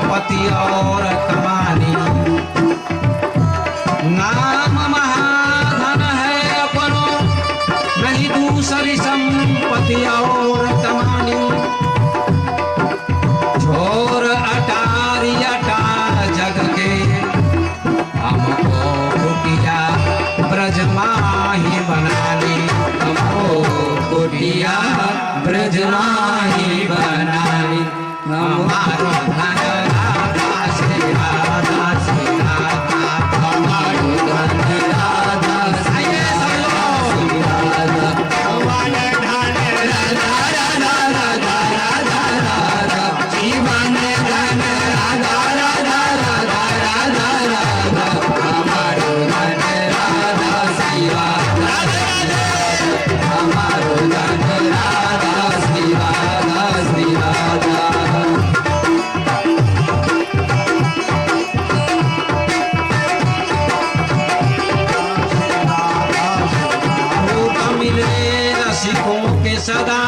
संपत्ति और कमानी। नाम महाधन है अपनो, नहीं दूसरी संपत्ति और कमानी। छोर अटारी अटा जग के, हमको कुटिया ब्रज माही बनानी। हमको कुटिया ब्रज माही बनानी। हमारो धन राधा श्री राधा श्री राधा, हमारो धन राधा श्री राधा श्री राधा, हमारे धन राधा राधा राधा राधा राधा, जीवन धन राधा राधा राधा राधा राधा, हमारो धन राधा श्री राधा, हमारो धन राधा श्री राधा श्री राधा। रसिकों के सदा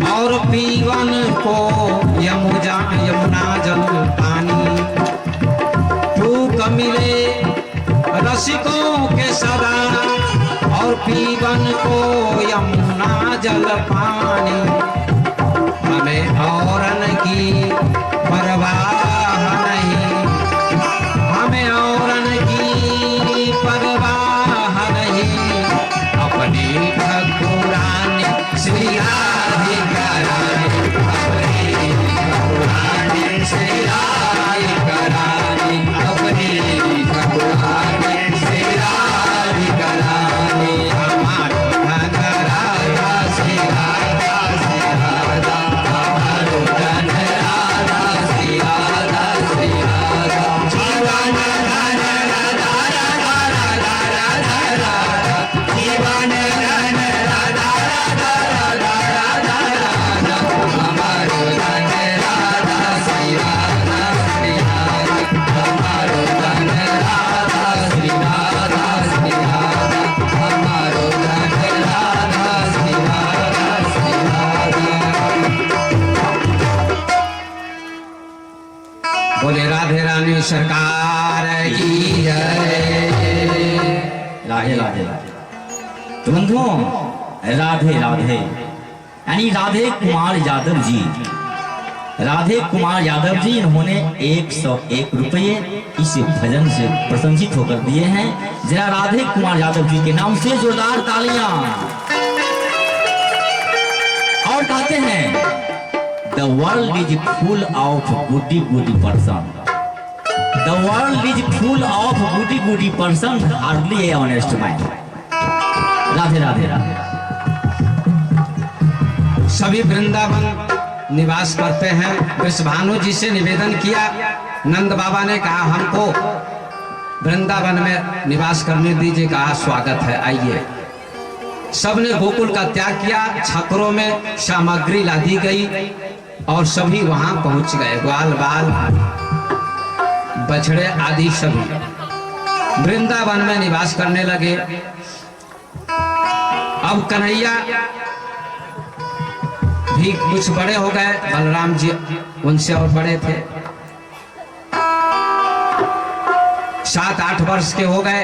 और पीवन को यमुना जल पानी। भूख मिले रसिकों के सदा और पीवन को यमुना जल पानी। हमें औरन की परवाह नहीं, हमें औरन की परवाह नहीं। अपनी ठाकुरानी श्री राधिका रानी, अपनी ठाकुरानी श्री राधिका रानी, अपनी ठाकुरानी श्री राधिका रानी। हमारो धन राधा श्री राधा श्री राधा, हमारो धन राधा श्री राधा श्री राधा, जीवन धन राधा राधा राधा राधा राधा, जीवन धन राधा राधा राधा राधा राधा, हमारो धन राधा श्री राधा श्री राधा, हमारो धन राधा श्री राधा श्री राधा, हमारो धन राधा श्री राधा श्री राधा। बोले राधे रानी सरकार की जय। राधे राधे तो बंधुओं, राधे राधे यानी राधे कुमार यादव जी, राधे कुमार यादव जी इन्होंने 101 रुपये इस भजन से प्रशंसित होकर दिए हैं। जरा राधे कुमार यादव जी के नाम से जोरदार तालियां। और कहते हैं the world is full of goody goody person, the world is full of goody goody person, hardly a honest man. Radhe Radhe Radhe. सभी वृंदावन निवास करते हैं। वृषभानु जी से निवेदन किया, नंद बाबा ने कहा हमको वृंदावन में निवास करने दीजिए। कहा स्वागत है, आइए। सबने गोकुल का त्याग किया, छकरों में सामग्री ला दी गई और सभी वहां पहुंच गए। ग्वाल बाल बछड़े आदि सभी वृंदावन में निवास करने लगे। अब कन्हैया भी कुछ बड़े हो गए, बलराम जी उनसे और बड़े थे, 7-8 वर्ष के हो गए।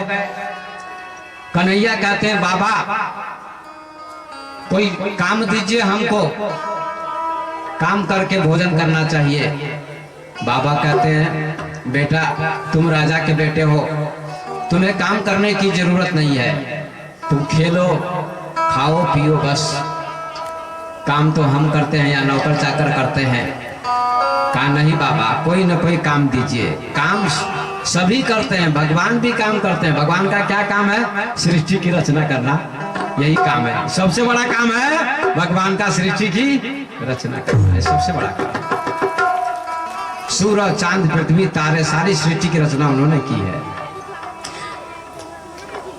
कन्हैया कहते हैं बाबा कोई काम दीजिए, हमको काम करके भोजन करना चाहिए। बाबा कहते हैं बेटा तुम राजा के बेटे हो, तुम्हें काम करने की जरूरत नहीं है, तुम खेलो खाओ पियो बस, काम तो हम करते हैं या नौकर चाकर करते हैं। कहा नहीं बाबा कोई न कोई काम दीजिए। काम सभी करते हैं, भगवान भी काम करते हैं। भगवान का क्या काम है? सृष्टि की रचना करना, यही काम है। सबसे बड़ा काम है भगवान का सृष्टि की रचना करना है, सबसे बड़ा काम। सूरज चांद पृथ्वी तारे सारी सृष्टि की रचना उन्होंने की है।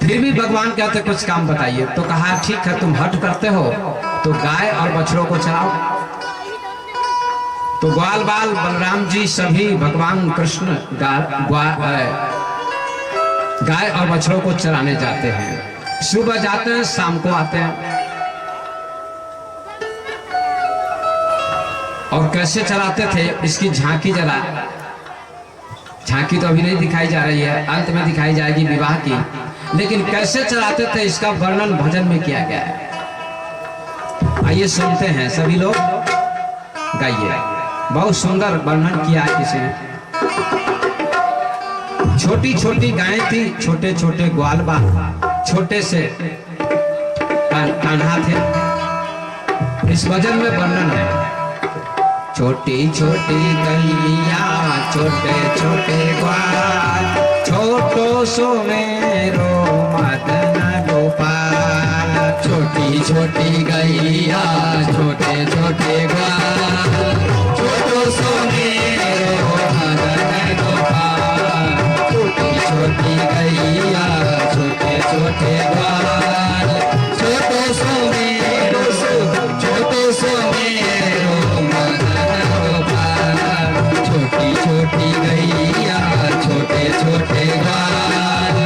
फिर भी भगवान कहते कुछ काम बताइए। तो कहा ठीक है तुम हट करते हो तो गाय और बछड़ों को चराओ। तो ग्वाल बाल बलराम जी सभी भगवान कृष्ण गाय और बछड़ों को चराने जाते हैं। सुबह जाते हैं शाम को आते हैं। और कैसे चलाते थे इसकी झांकी जरा झांकी तो अभी नहीं दिखाई जा रही है, अंत में दिखाई जाएगी विवाह की। लेकिन कैसे चलाते थे इसका वर्णन भजन में किया गया है। आइए सुनते हैं, सभी लोग गाइए। बहुत सुंदर वर्णन किया है किसी ने। छोटी छोटी गायें थी, छोटे छोटे ग्वाल बा, छोटे से कान्हा थे। इस भजन में वर्णन है। छोटी छोटी गैया, छोटे छोटे ग्वाल, छोटो सो मेरो मदन गोपाल। छोटी छोटी गैया, छोटे छोटे ग्वाल, छोटो सो मेरो मदन गोपाल। छोटी छोटी गैया, छोटे छोटे ग्वाल, छोटो सो मेरो, छोटो सो मेरो मदन गोपाल। छोटी छोटी गैया, छोटे छोटे ग्वाल,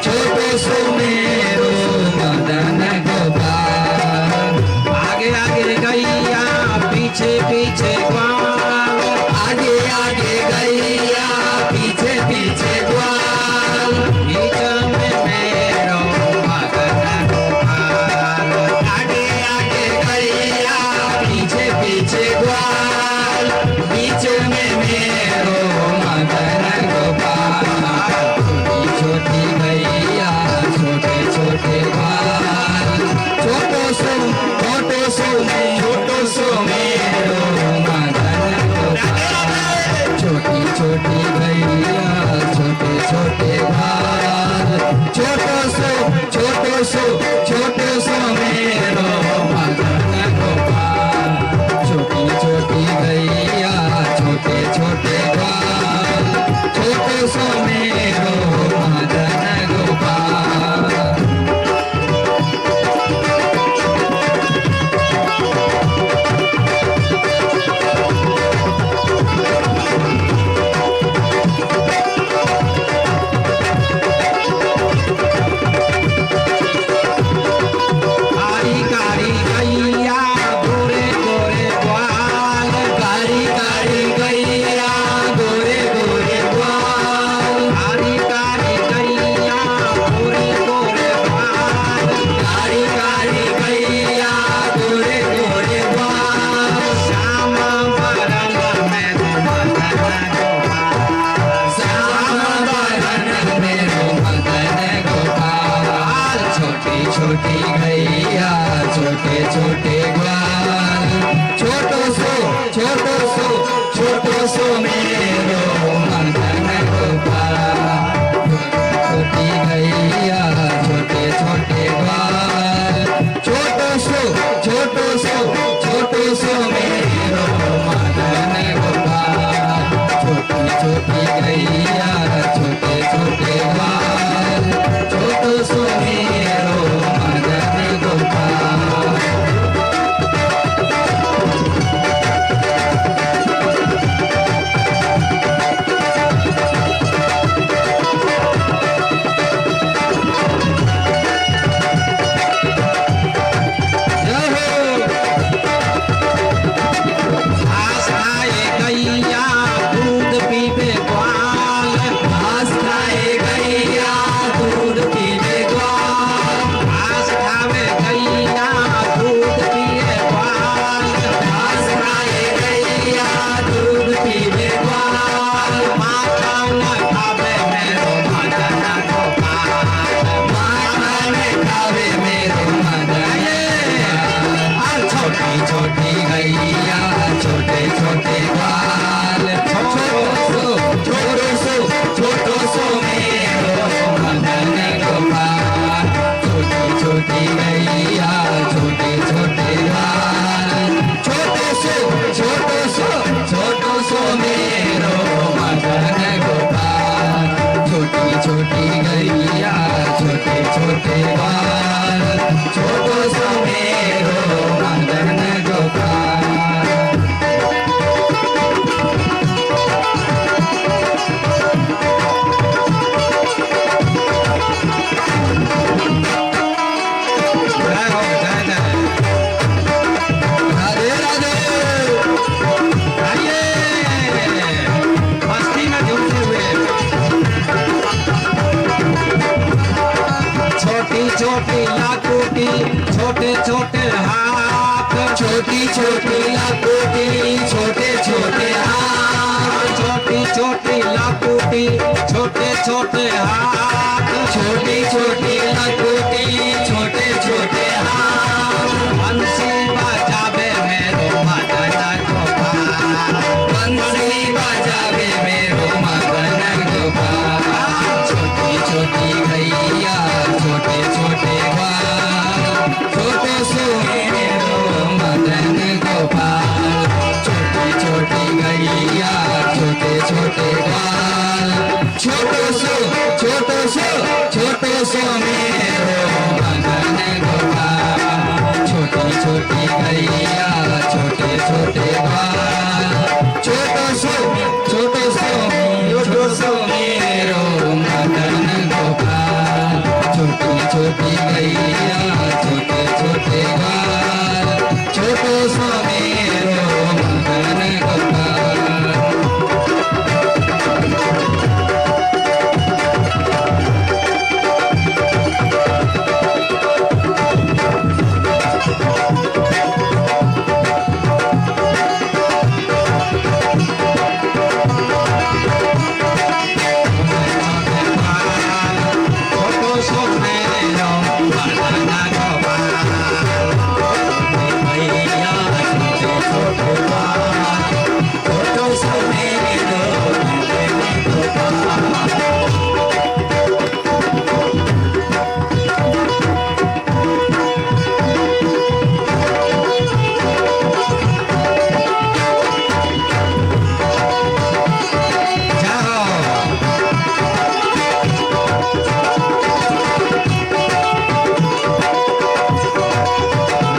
छोटो सो मेरो मदन गोपाल। आगे आगे गैया, पीछे पीछे ग्वाल, आगे आगे गैया, पीछे पीछे ग्वाल। बीच में मेरो मदन गोपाल। आगे आगे गैया, पीछे पीछे ग्वाल, बीच में मेरो मदन गोपाल। छोटी छोटी गैया, छोटे छोटे ग्वाल, छोटो सो मेरो मदन गोपाल। छोटी छोटी गैया, छोटे छोटे ग्वाल, छोटो सो मेरो मदन गोपाल। छोटी छोटी गैया, छोटे छोटे ग्वाल, छोटो सो मेरो मदन गोपाल। कारी कारी गैया, गोरे गोरे ग्वाल, कारी कारी गैया, गोरे गोरे ग्वाल। कारी कारी गैया, गोरे गोरे ग्वाल, कारी कारी गैया, गोरे गोरे ग्वाल। श्याम बरन में मदन गोपाल, श्याम बरन में मदन गोपाल। छोटी छोटी गैया, छोटे छोटे ग्वाल, छोटो सो मेरो मदन गोपाल। छोटी गैया, छोटे छोटे ग्वाल, छोटो सो मेरो मदन गोपाल। छोटी छोटी गैया, छोटे छोटे ग्वाल, छोटो सो मेरो मदन गोपाल। घास खाए गैया, दूध पीबे ग्वाल। छोटी लाकुटी छोटे छोटे हाथ, छोटी छोटी लाकुटी छोटे छोटे हाथ, छोटी छोटी लाकुटी छोटे छोटे हाथ, छोटी छोटी लाकुटी छोटे छोटे हाथ। बंसी बजावे मेरो मदन गोपाल, बंसी बजावे मेरो मदन गोपाल। छोटी छोटी गैया छोटे छोटे ग्वाल, छोटो सो मेरो मदन गोपाल। छोटी छोटी गैया छोटे छोटे ग्वाल, छोटो सो मेरो मदन गोपाल। छोटी छोटी गैया छोटे छोटे ग्वाल, छोटो सो मेरो मदन गोपाल। छोटी छोटी गैया छोटे छोटे ग्वाल, छोटो सो मेरो मदन गोपाल। छोटो सो मेरो मदन गोपाल। गैया छोटे छोटे ग्वाल, छोटो सो मेरो मदन गोपाल।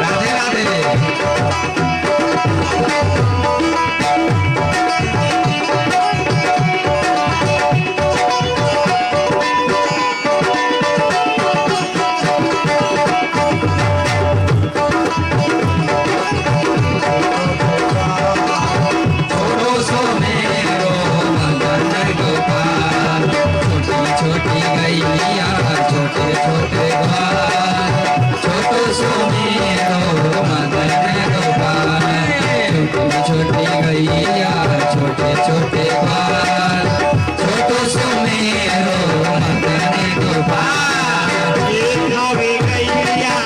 राधे राधे। छोटो सो मेरो मदन गोपाल। छोटी छोटी गैया छोटे छोटे ग्वाल, छोटो सो मेरो मदन गोपाल। छोटी छोटी गैया छोटे छोटे ग्वाल, छोटो सो मेरो मदन गोपाल। खावे गैया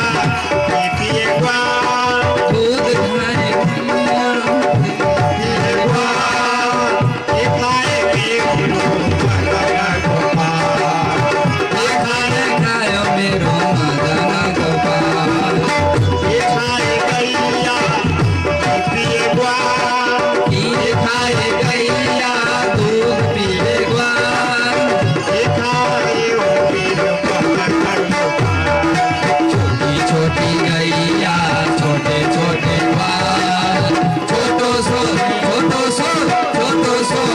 पिए ग्वाल, दूध खाए गैया पिए ग्वाल, ये खाए मेरो मदन गोपाल। खाए खायो मेरो मदन गोपाल। ये खाए गैया पिए ग्वाल, खीर खाए गैया दूध पिए ग्वाल। ये खाए मेरो मदन गोपाल। छोटी छोटी गैया छोटे छोटे ग्वाल, छोटो सो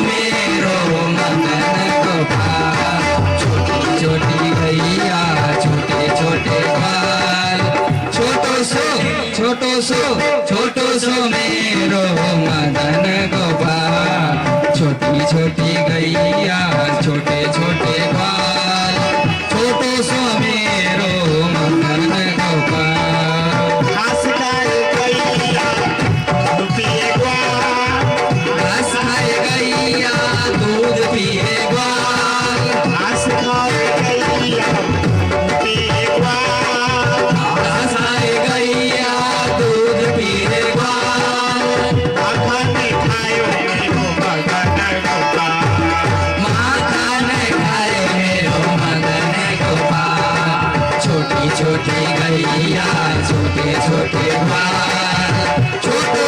मेरो मदन गोपाल। छोटी छोटी गैया छोटे छोटे ग्वाल, छोटो सो मेरो मदन गोपाल। छोटी छोटी गैया छोटे छोटे ग्वाल, छोटो सो मेरो मदन गोपाल। घास खाए गैया पिए ग्वाल, घास खाए गैया दूध पिए ग्वाल। घास खाए गैया पिए ग्वाल, घास खाए गैया दूध पिए ग्वाल। माखन खायो मेरो मदन गोपाल। माखन खाए मेरो मदन गोपाल। छोटी छोटी गैया छोटे छोटे ग्वाल, छोटो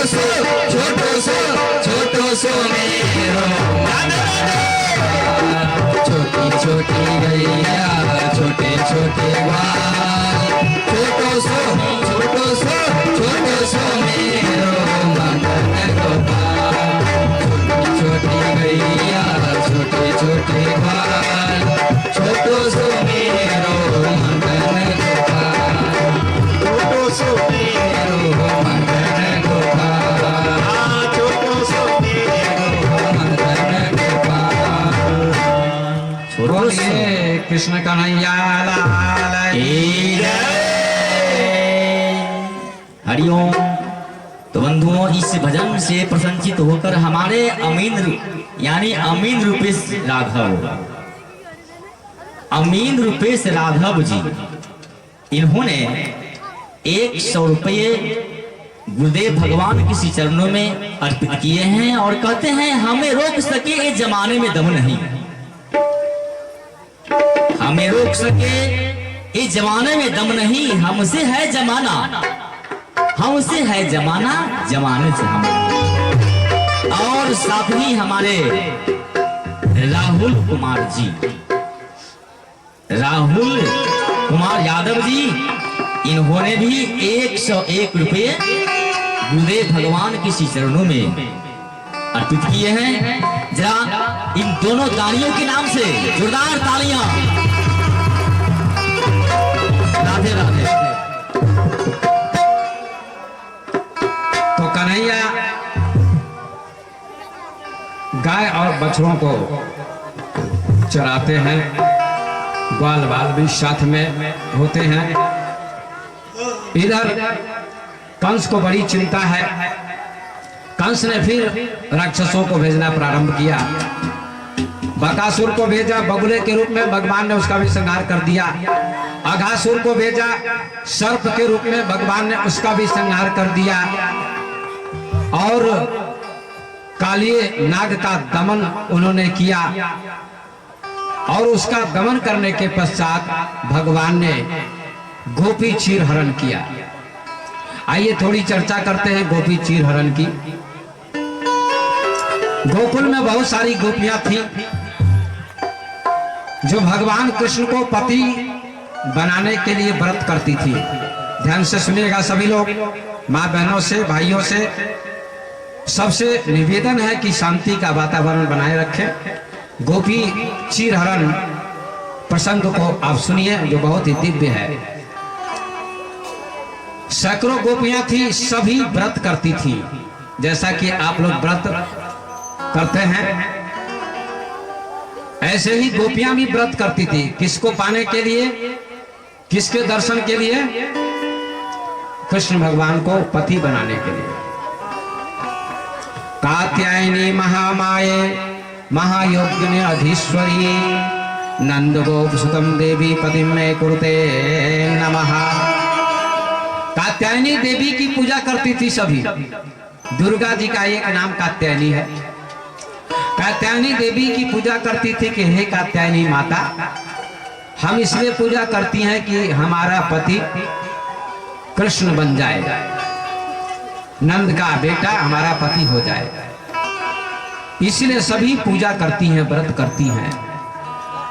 सो मेरो मदन गोपाल। छोटी छोटी गैया छोटे छोटे ग्वाल, छोटो सो मेरो मदन गोपाल। छोटी गैया छोटे छोटे ग्वाल, छोटो सो मेरो मदन गोपाल। छोटो सो मेरो मेरो मदन गोपाल। छोटो सो मेरो बोलिए कृष्ण कन्हैया लाल की हरिओम। तो बंधुओं, इस भजन से प्रसन्नचित होकर हमारे अमीन यानी अमीन रूपेश राघव, अमीन रूपेश राघव जी, इन्होंने 100 रुपये गुरुदेव भगवान के श्री चरणों में अर्पित किए हैं और कहते हैं हमें रोक सके इस जमाने में दम नहीं, हमें रोक सके इस जमाने में दम नहीं, हमसे है जमाना, हमसे है जमाना, जमाने से हम। और साथ ही हमारे राहुल कुमार जी, राहुल कुमार यादव जी, इन्होंने भी 101 रुपये गुरुदेव भगवान के श्री चरणों में अर्पित किए हैं। जरा इन दोनों दानियों के नाम से जोरदार तालियां। राधे राधे। तो कन्हैया गाय और बछड़ों को चराते हैं, ग्वाल बाल भी साथ में होते हैं। इधर कंस को बड़ी चिंता है। कंस ने फिर राक्षसों को भेजना प्रारंभ किया। बकासुर को भेजा बगुले के रूप में, भगवान ने उसका भी संहार कर दिया। अघासुर को भेजा सर्प के रूप में, भगवान ने उसका भी संहार कर दिया। और कालिए नाग का दमन उन्होंने किया। और उसका दमन करने के पश्चात भगवान ने गोपी चीर हरण किया। आइए थोड़ी चर्चा करते हैं गोपी चीर हरण की। गोकुल में बहुत सारी गोपियां थी जो भगवान कृष्ण को पति बनाने के लिए व्रत करती थी। ध्यान से सुनिएगा सभी लोग, माँ बहनों से, भाइयों से, सबसे निवेदन है कि शांति का वातावरण बनाए रखें। गोपी चीर हरण प्रसंग को आप सुनिए जो बहुत ही दिव्य है। सैकड़ों गोपियां थी, सभी व्रत करती थी जैसा कि आप लोग व्रत करते हैं, ऐसे ही गोपियां भी व्रत करती थी। किसको पाने के लिए, किसके दर्शन के लिए? कृष्ण भगवान को पति बनाने के लिए। कात्यायनी महामाये महायोगिनी अधीश्वरी नंद गोप सुतम देवी पति में कुरुते नमः। कात्यायनी देवी की पूजा करती थी सभी। दुर्गा जी का एक नाम कात्यायनी है। कात्यायनी देवी की पूजा करती थी कि हे कात्यायनी माता, हम इसलिए पूजा करती हैं कि हमारा पति कृष्ण बन जाए, नंद का बेटा हमारा पति हो जाए। इसलिए सभी पूजा करती हैं, व्रत करती हैं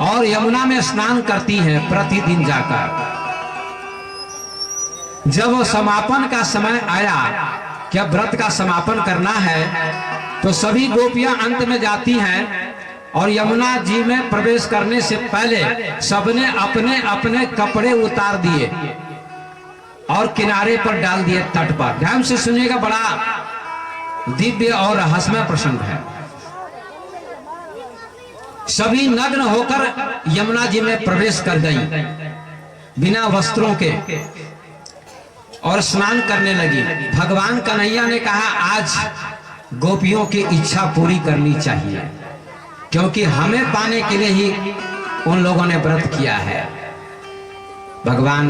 और यमुना में स्नान करती हैं प्रतिदिन जाकर। जब वो समापन का समय आया कि अब व्रत का समापन करना है, तो सभी गोपियां अंत में जाती हैं और यमुना जी में प्रवेश करने से पहले सबने अपने अपने कपड़े उतार दिए और किनारे पर डाल दिए, तट पर। ध्यान से सुनिएगा, बड़ा दिव्य और रहस्यमय प्रसंग है। सभी नग्न होकर यमुना जी में प्रवेश कर गई बिना वस्त्रों के और स्नान करने लगी। भगवान कन्हैया ने कहा आज गोपियों की इच्छा पूरी करनी चाहिए, क्योंकि हमें पाने के लिए ही उन लोगों ने व्रत किया है। भगवान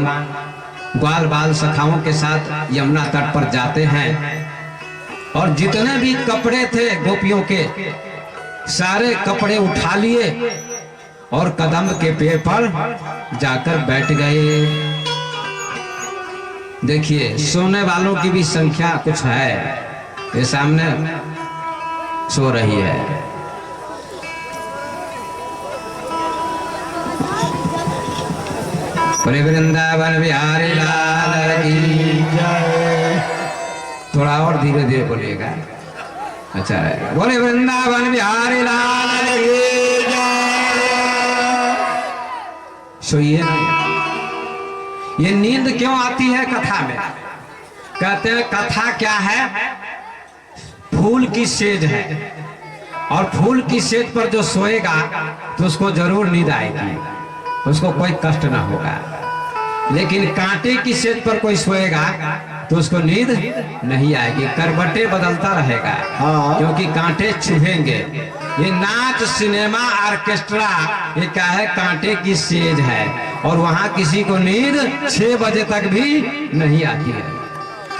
ग्वाल बाल सखाओं के साथ यमुना तट पर जाते हैं और जितने भी कपड़े थे गोपियों के सारे कपड़े उठा लिए और कदम के पेड़ पर जाकर बैठ गए। देखिए सोने वालों की भी संख्या कुछ है, ये सामने सो रही है। वृंदावन बिहारी लाल की जय। थोड़ा और धीरे धीरे बोलिएगा, अच्छा है। बोले वृंदावन बिहारी लाल की जय। सोइए ना। ये नींद क्यों आती है कथा में? कहते हैं कथा क्या है? फूल की सेज है और फूल की सेज पर जो सोएगा तो उसको जरूर नींद आएगी, उसको कोई कष्ट ना होगा। लेकिन कांटे की सेज पर कोई सोएगा तो उसको नींद नहीं आएगी, करवटे बदलता रहेगा। हाँ। क्योंकि कांटे चुभेंगे। ये नाच, सिनेमा, ऑर्केस्ट्रा, ये क्या है? कांटे की सेज है। और वहां किसी को नींद 6 बजे तक भी नहीं आती है।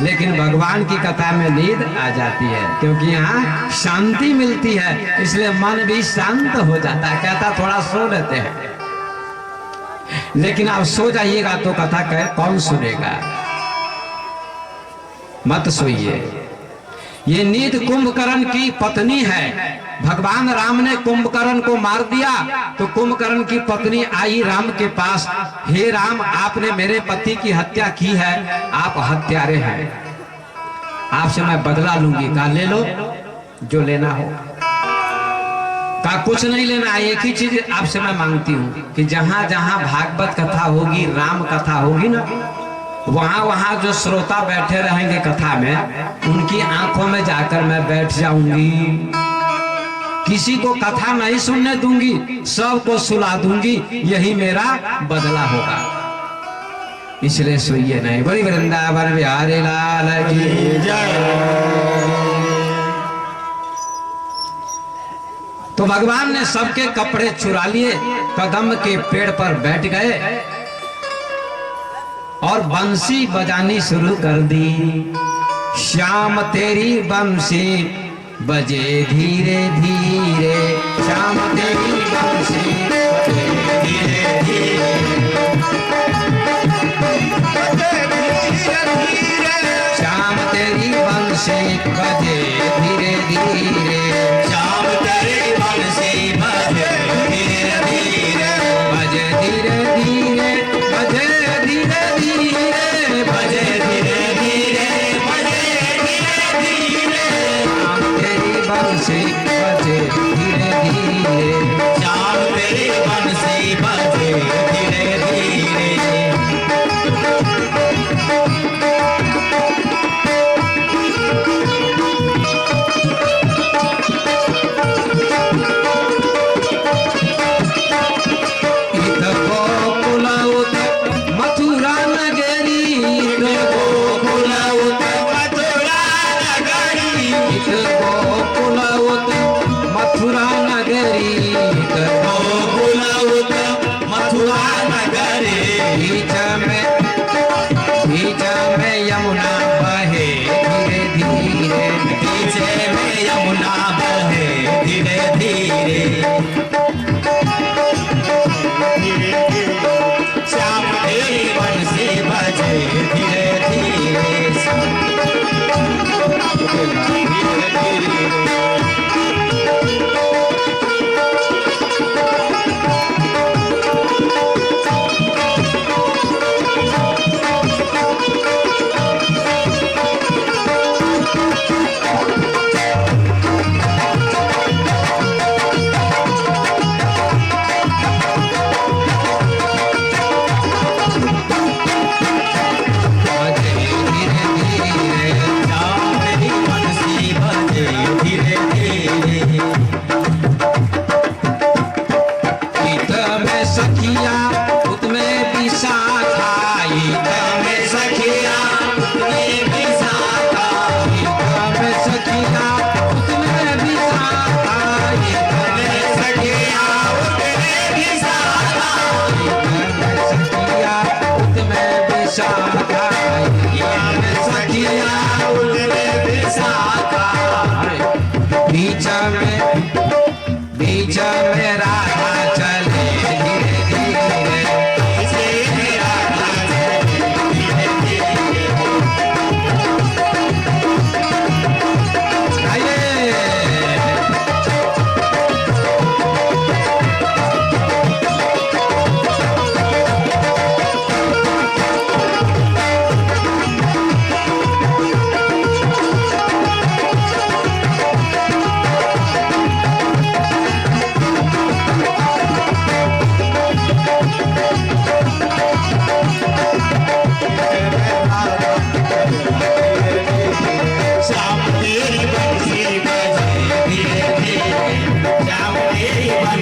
लेकिन भगवान की कथा में नींद आ जाती है, क्योंकि यहाँ शांति मिलती है, इसलिए मन भी शांत हो जाता है। कहता थोड़ा सो लेते हैं, लेकिन आप सो जाइएगा तो कथा कौन सुनेगा? मत सोइए। ये नींद कुंभकर्ण की पत्नी है। भगवान राम ने कुंभकर्ण को मार दिया तो कुंभकर्ण की पत्नी आई राम के पास, हे राम, आपने मेरे पति की हत्या की है, आप हत्यारे हैं, आपसे मैं बदला लूंगी। कहा ले लो जो लेना हो। कहा कुछ नहीं लेना, एक ही चीज आपसे मैं मांगती हूँ कि जहां जहां भागवत कथा होगी, राम कथा होगी ना, वहां वहां जो श्रोता बैठे रहेंगे कथा में, उनकी आंखों में जाकर मैं बैठ जाऊंगी। किसी को कथा नहीं सुनने दूंगी, सबको सुला दूंगी, यही मेरा बदला होगा। इसलिए सोइए नहीं। बड़ी वृंदावन बिहारी लाल की जय। तो भगवान ने सबके कपड़े चुरा लिए, कदम के पेड़ पर बैठ गए और बंसी बजानी शुरू कर दी। श्याम तेरी बंसी बजे धीरे धीरे, श्याम तेरी बंसी बजे धीरे धीरे, श्याम तेरी बंसी बजे धीरे धीरे, श्याम तेरी बंसी बजे धीरे धीरे, बजे धीरे धीरे, बजे धीरे धीरे, बजे धीरे धीरे, बजे धीरे धीरे, श्याम तेरी बंसी बजे धीरे धीरे, श्याम तेरी बंसी बजे धीरे धीरे।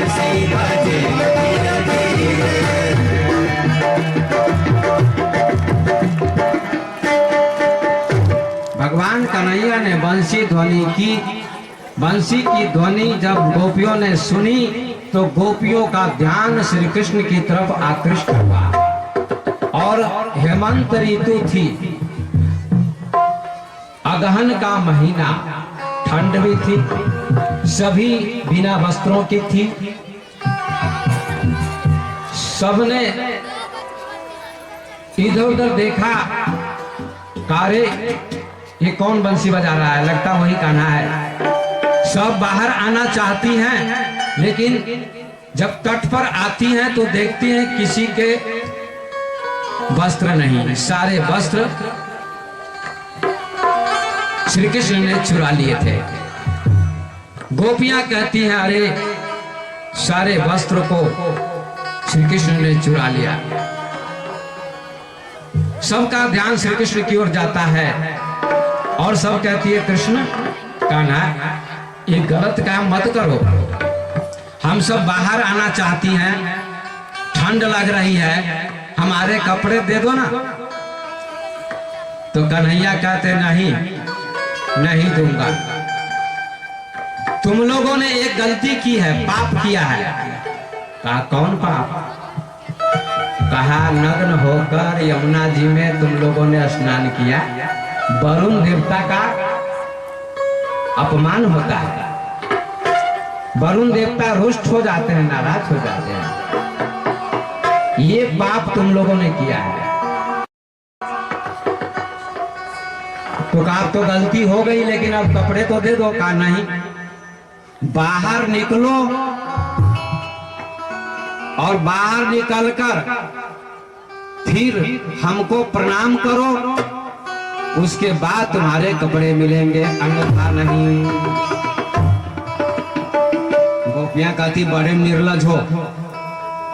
बंसी बजे धीरे धीरे। भगवान कन्हैया ने बंसी की ध्वनि जब गोपियों ने सुनी तो गोपियों का ध्यान श्री कृष्ण की तरफ आकृष्ट हुआ। और हेमंत ऋतु थी, अगहन का महीना, ठंड भी थी, सभी बिना वस्त्रों की थी। सबने इधर उधर देखा, कारे ये कौन बंसी बजा रहा है, लगता वही कान्हा है। सब बाहर आना चाहती हैं, लेकिन जब तट पर आती हैं तो देखती हैं किसी के वस्त्र नहीं, सारे वस्त्र श्री कृष्ण ने चुरा लिए थे। गोपियां कहती हैं अरे सारे वस्त्र को श्री कृष्ण ने चुरा लिया। सबका ध्यान श्री कृष्ण की ओर जाता है और सब कहती है कृष्ण कान्हा ये गलत काम मत करो, हम सब बाहर आना चाहती हैं, ठंड लग रही है, हमारे कपड़े दे दो ना। तो कन्हैया कहते नहीं, नहीं दूंगा। तुम लोगों ने एक गलती की है, पाप किया है। कहा कौन पाप? कहा नग्न होकर यमुना जी में तुम लोगों ने स्नान किया, वरुण देवता का अपमान होता है। वरुण देवता रुष्ट हो जाते हैं, नाराज हो जाते हैं। ये पाप तुम लोगों ने किया है। तो कहा तो गलती हो गई, लेकिन अब कपड़े तो दे दो। कहा नहीं, बाहर निकलो और बाहर निकलकर फिर हमको प्रणाम करो, उसके बाद तुम्हारे कपड़े मिलेंगे, अन्यथा नहीं। गोपियां कहती बड़े निर्लज हो,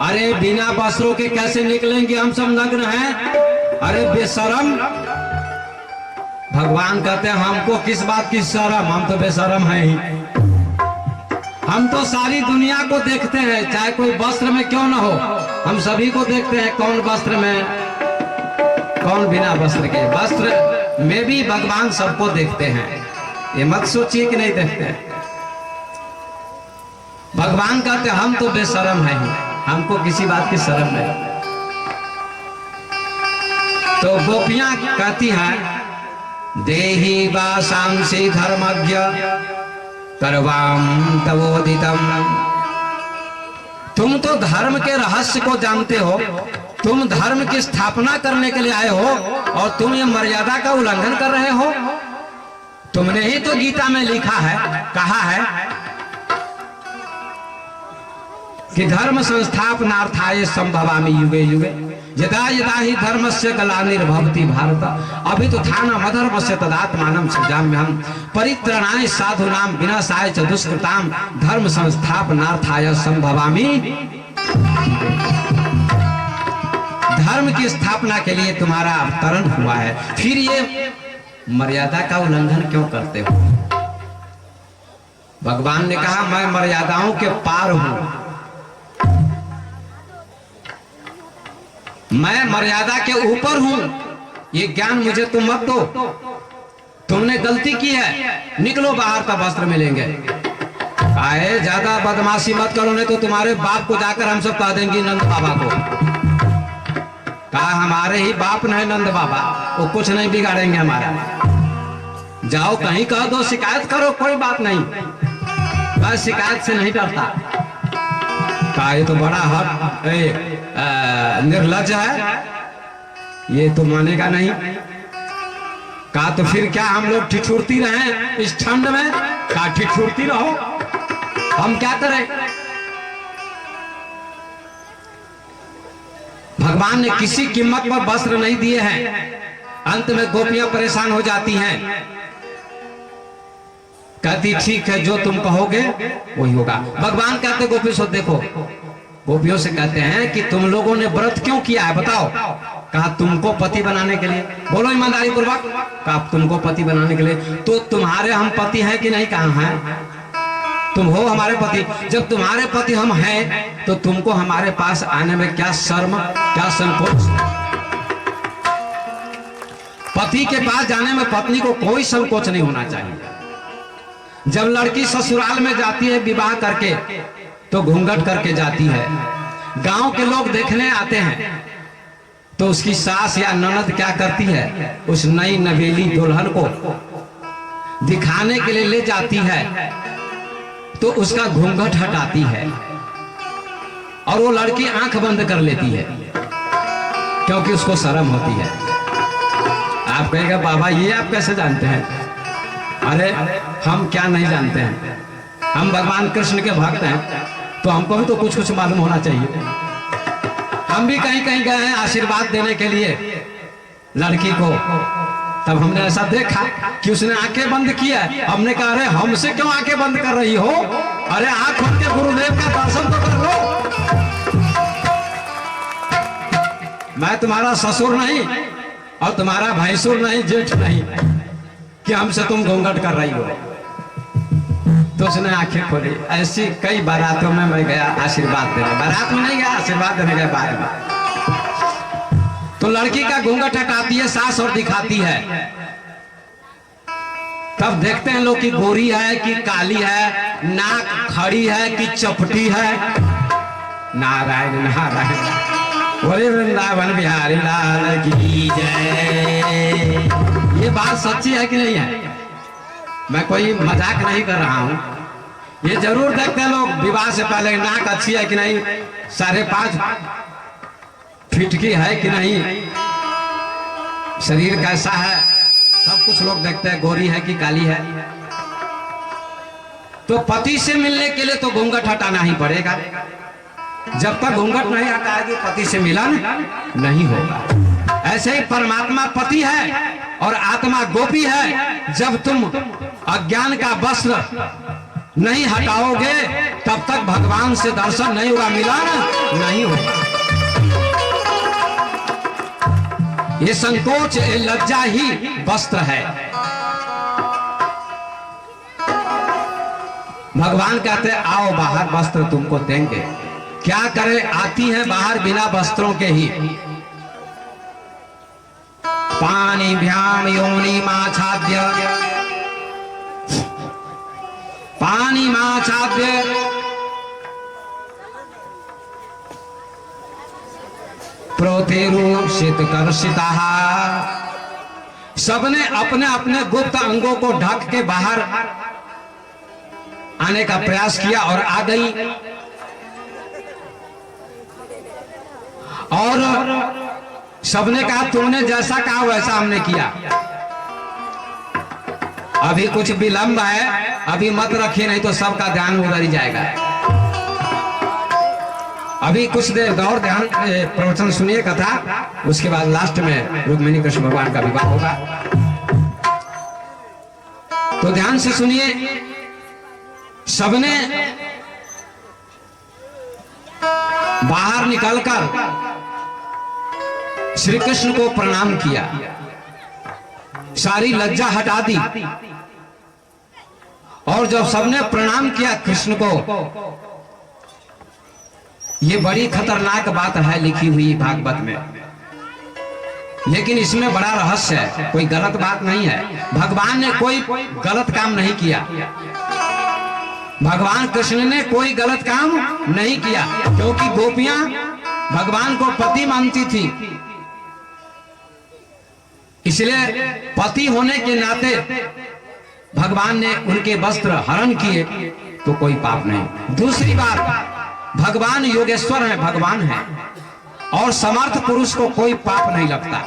अरे बिना वस्त्रों के कैसे निकलेंगे, हम सब नग्न हैं। अरे बेशरम। भगवान कहते हैं हमको किस बात की शर्म, हम तो बेशरम हैं ही। हम तो सारी दुनिया को देखते हैं, चाहे कोई वस्त्र में क्यों ना हो, हम सभी को देखते हैं, कौन वस्त्र में, कौन बिना वस्त्र के। वस्त्र में भी भगवान सबको देखते हैं, ये मत सोचिए कि नहीं देखते हैं। भगवान कहते हम तो बेशरम हैं ही, हमको किसी बात की शर्म नहीं। तो गोपियां कहती हैं देहि वासांसि धर्मज्ञ करवाम तवोदितम। तुम तो धर्म के रहस्य को जानते हो, तुम धर्म की स्थापना करने के लिए आए हो और तुम ये मर्यादा का उल्लंघन कर रहे हो। तुमने ही तो गीता में लिखा है, कहा है कि धर्म संस्थापनार्थाय संभवामि युगे युगे यदा यदा ही धर्मस्य ग्लानिर्भवति भारत। अभी तो था ना अधर्मस्य तदात्मानं सृजाम्यहम् परित्राणाय साधूनां विनाशाय च दुष्कृतां धर्म संस्थापनार्थाय संभवामि। धर्म की स्थापना के लिए तुम्हारा अवतरण हुआ है, फिर ये मर्यादा का उल्लंघन क्यों करते हो? भगवान ने कहा मैं मर्यादाओं के पार हूं, मैं मर्यादा के ऊपर हूं, ये ज्ञान मुझे तुम मत दो। तुमने गलती की है, निकलो बाहर तब वस्त्र मिलेंगे। आए ज्यादा बदमाशी मत करो, नहीं तो तुम्हारे बाप को जाकर हम सब कह देंगे नंद बाबा को। कहा हमारे ही बाप नहीं नंद बाबा, वो कुछ नहीं बिगाड़ेंगे हमारा। जाओ कहीं कह दो, शिकायत करो, कोई बात नहीं, बस शिकायत से नहीं डरता। कहा ये तो बड़ा हट निर्लज है, ये तो मानेगा नहीं। कहा तो फिर क्या हम लोग ठिठुरती रहें इस ठंड में? कहा ठिठुरती रहो, हम क्या करें? भगवान ने किसी कीमत पर वस्त्र नहीं दिए हैं। अंत में गोपियां परेशान हो जाती हैं, कहती ठीक है जो तुम कहोगे वही होगा। भगवान कहते गोपी सो देखो, गोपियों से कहते हैं कि तुम लोगों ने व्रत क्यों किया है बताओ। कहा तुमको पति बनाने के लिए। बोलो ईमानदारी पूर्वक। कहा तुमको पति बनाने के लिए। तो तुम्हारे हम पति हैं कि नहीं? कहा हैं। तुम हो हमारे पति। जब तुम्हारे पति हम हैं तो तुमको हमारे पास आने में क्या शर्म, क्या संकोच? पति के पास जाने में पत्नी को कोई संकोच नहीं होना चाहिए। जब लड़की ससुराल में जाती है विवाह करके तो घूंघट करके जाती है। गांव के लोग देखने आते हैं तो उसकी सास या ननद क्या करती है, उस नई नवेली दुल्हन को दिखाने के लिए ले जाती है तो उसका घूंघट हटाती है और वो लड़की आंख बंद कर लेती है क्योंकि उसको शर्म होती है। आप कहेगा बाबा ये आप कैसे जानते हैं? अरे हम क्या नहीं जानते हैं, हम भगवान कृष्ण के भक्त हैं तो हमको भी तो कुछ कुछ मालूम होना चाहिए। हम भी कहीं कहीं गए हैं आशीर्वाद देने के लिए लड़की को, तब हमने ऐसा देखा कि उसने आंखें बंद किया। हमने कहा अरे हमसे क्यों आंखें बंद कर रही हो, अरे आंख खोल के गुरुदेव का दर्शन तो कर लो। मैं तुम्हारा ससुर नहीं और तुम्हारा भैंसुर नहीं, जेठ नहीं कि हमसे तुम घूंघट कर रही हो। तो उसने आंखें खोली। ऐसी कई बारातों में मैं गया आशीर्वाद देने, बारात में नहीं गया, आशीर्वाद देने गया बाद में। तो लड़की का घूंघट हटाती है सास और दिखाती है। तब देखते हैं लोग कि गोरी है कि काली है, नाक खड़ी है कि चपटी है। नारायण नारायण बोले वृंदावन बिहारी लाल की जय। ये बात सच्ची है कि नहीं है? मैं कोई मजाक नहीं कर रहा हूं। ये जरूर देखते हैं लोग विवाह से पहले नाक अच्छी है कि नहीं, 5.5 फीट की है कि नहीं, शरीर कैसा है, सब कुछ लोग देखते हैं, गोरी है कि काली है। तो पति से मिलने के लिए तो घूंघट हटाना ही पड़ेगा। जब तक घूंघट नहीं हटाएगी पति से मिलन नहीं होगा। ऐसे ही परमात्मा पति है और आत्मा गोपी है। जब तुम अज्ञान का वस्त्र नहीं हटाओगे तब तक भगवान से दर्शन नहीं होगा, मिलन नहीं होगा। ये संकोच, ये लज्जा ही वस्त्र है। भगवान कहते हैं आओ बाहर वस्त्र तुमको देंगे। क्या करे, आती हैं बाहर बिना वस्त्रों के ही। पानी भ्याम योनि माछाद्य, पानी माछाद्य प्रोथेरु शीतकर्षिता। सबने अपने अपने गुप्त अंगों को ढक के बाहर आने का प्रयास किया और आ गई। और सबने कहा तुमने जैसा कहा वैसा हमने किया। अभी कुछ विलंब है, अभी मत रखिए नहीं तो सबका ध्यान उधर ही जाएगा। अभी कुछ देर और ध्यान प्रवचन सुनिए कथा, उसके बाद लास्ट में रुक्मिणी कृष्ण भगवान का विवाह होगा। तो ध्यान से सुनिए। सबने बाहर निकलकर श्री कृष्ण को प्रणाम किया, सारी लज्जा हटा दी। और जब सबने प्रणाम किया कृष्ण को, ये बड़ी खतरनाक बात है लिखी हुई भागवत में, लेकिन इसमें बड़ा रहस्य है, कोई गलत बात नहीं है। भगवान ने कोई गलत काम नहीं किया, भगवान कृष्ण ने कोई गलत काम नहीं किया, क्योंकि गोपियां भगवान को पति मानती थी। इसलिए पति होने के नाते भगवान ने उनके वस्त्र हरण किए तो कोई पाप नहीं। दूसरी बात, भगवान योगेश्वर है, भगवान है और समर्थ पुरुष को कोई पाप नहीं लगता।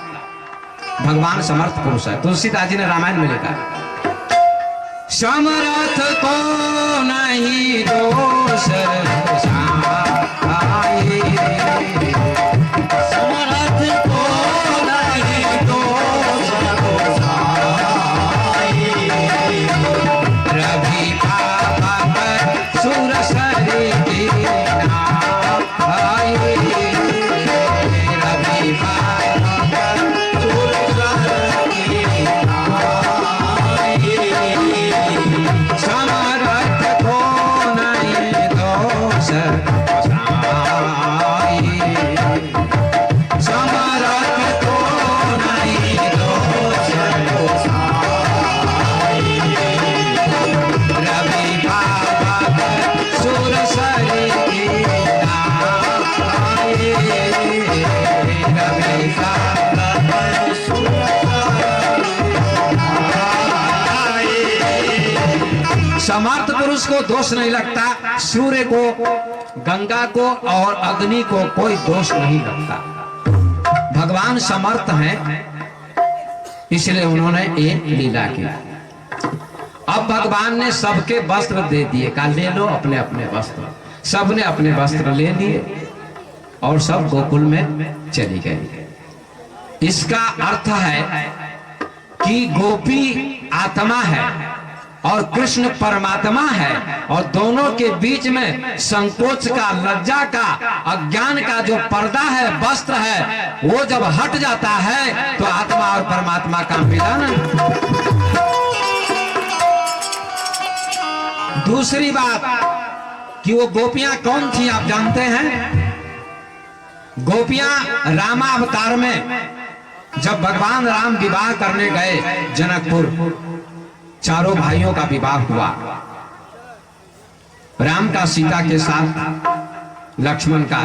भगवान समर्थ पुरुष है। तुलसीदास जी ने रामायण में लिखा, समर्थ को नहीं दोष आए, समर्थ को नहीं दोष आए, रवि पाप सुर सरी की नाई, रवि पाप सुर सरी की नाई, समर्थ को समर्थ पुरुष को दोष नहीं लगता, सूर्य को, गंगा को और अग्नि को कोई दोष नहीं लगता। भगवान समर्थ हैं, इसलिए उन्होंने ये लीला की। अब भगवान ने सबके वस्त्र दे दिए, कहा ले लो अपने अपने वस्त्र। सबने अपने वस्त्र ले लिए और सब गोकुल में चली गई। इसका अर्थ है कि गोपी आत्मा है और कृष्ण परमात्मा है, और दोनों के बीच में संकोच का, लज्जा का, अज्ञान का जो पर्दा है, वस्त्र है, वो जब हट जाता है तो आत्मा और परमात्मा का मिलन। दूसरी बात कि वो गोपियां कौन थी आप जानते हैं? गोपियां रामावतार में जब भगवान राम विवाह करने गए जनकपुर, चारों भाइयों का विवाह हुआ। राम का सीता के साथ, लक्ष्मण का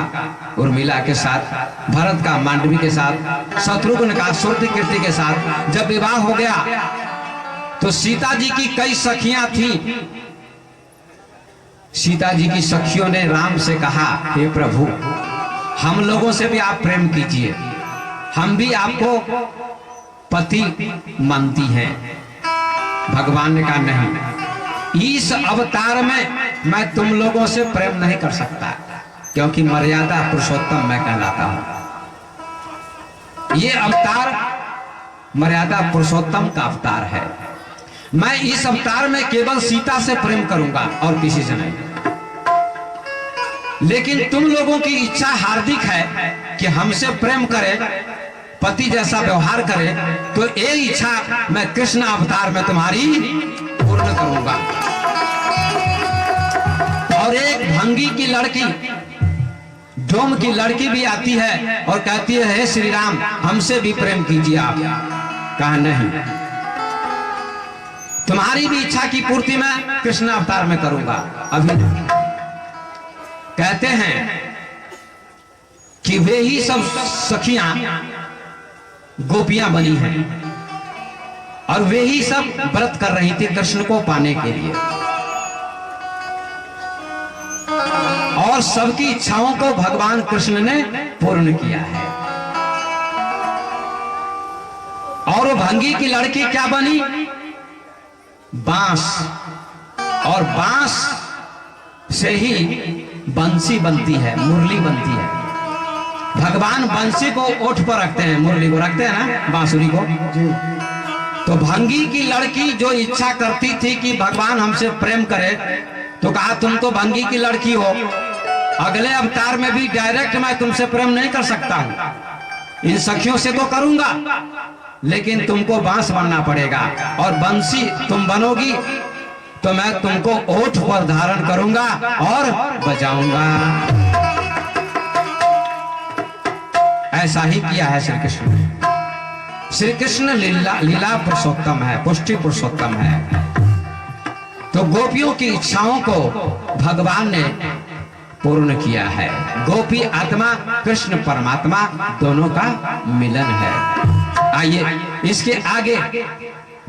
उर्मिला के साथ, भरत का मांडवी के साथ, शत्रुघ्न का श्रुतिकीर्ति के साथ जब विवाह हो गया तो सीता जी की कई सखियां थी। सीता जी की सखियों ने राम से कहा, हे प्रभु, हम लोगों से भी आप प्रेम कीजिए, हम भी आपको पति मानती हैं। भगवान ने कहा नहीं, इस अवतार में मैं तुम लोगों से प्रेम नहीं कर सकता, क्योंकि मर्यादा पुरुषोत्तम मैं कहलाता हूं। ये अवतार मर्यादा पुरुषोत्तम का अवतार है। मैं इस अवतार में केवल सीता से प्रेम करूंगा और किसी से नहीं। लेकिन तुम लोगों की इच्छा हार्दिक है कि हमसे प्रेम करें, पति जैसा व्यवहार करे, तो ये इच्छा मैं कृष्ण अवतार में तुम्हारी पूर्ण करूंगा। और एक भंगी की लड़की, डोम की लड़की भी आती है और कहती है, हे श्री राम, हमसे भी प्रेम कीजिए आप। कहा नहीं, तुम्हारी भी इच्छा की पूर्ति मैं कृष्ण अवतार में करूंगा, अभी नहीं। कहते हैं कि वे ही सब सखियां गोपियां बनी हैं और वे ही सब व्रत कर रही थी कृष्ण को पाने के लिए, और सबकी इच्छाओं को भगवान कृष्ण ने पूर्ण किया है। और वो भंगी की लड़की क्या बनी? बांस, और बांस से ही बंसी बनती है, मुरली बनती है। भगवान बंसी को ओठ पर रखते हैं, मुरली को रखते हैं ना, बांसुरी को। तो भंगी की लड़की जो इच्छा करती थी कि भगवान हमसे प्रेम करे, तो कहा तुम तो भंगी की लड़की हो, अगले अवतार में भी डायरेक्ट मैं तुमसे प्रेम नहीं कर सकता हूं, इन सखियों से तो करूंगा, लेकिन तुमको बांस बनना पड़ेगा, और बंसी तुम बनोगी तो मैं तुमको ओठ पर धारण करूंगा और बजाऊंगा। ऐसा ही किया है श्री कृष्ण ने। श्री कृष्ण लीला पुरुषोत्तम है, पुष्टि पुरुषोत्तम है। तो गोपियों की इच्छाओं को भगवान ने पूर्ण किया है। गोपी आत्मा, कृष्ण परमात्मा, दोनों का मिलन है। आइए इसके आगे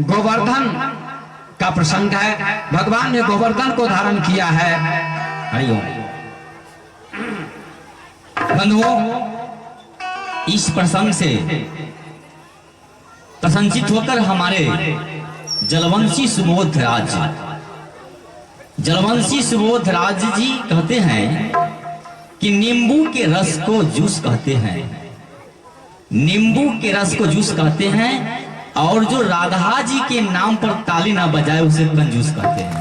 गोवर्धन का प्रसंग है। भगवान ने गोवर्धन को धारण किया है। हरिओम। बंधुओं, इस प्रसंग से प्रसन्नचित होकर हमारे जलवंशी सुबोध राज, जलवंशी सुबोध राज जी कहते हैं कि नींबू के रस को जूस कहते हैं, नींबू के रस को जूस कहते हैं, और जो राधा जी के नाम पर ताली ना बजाए उसे कंजूस कहते हैं।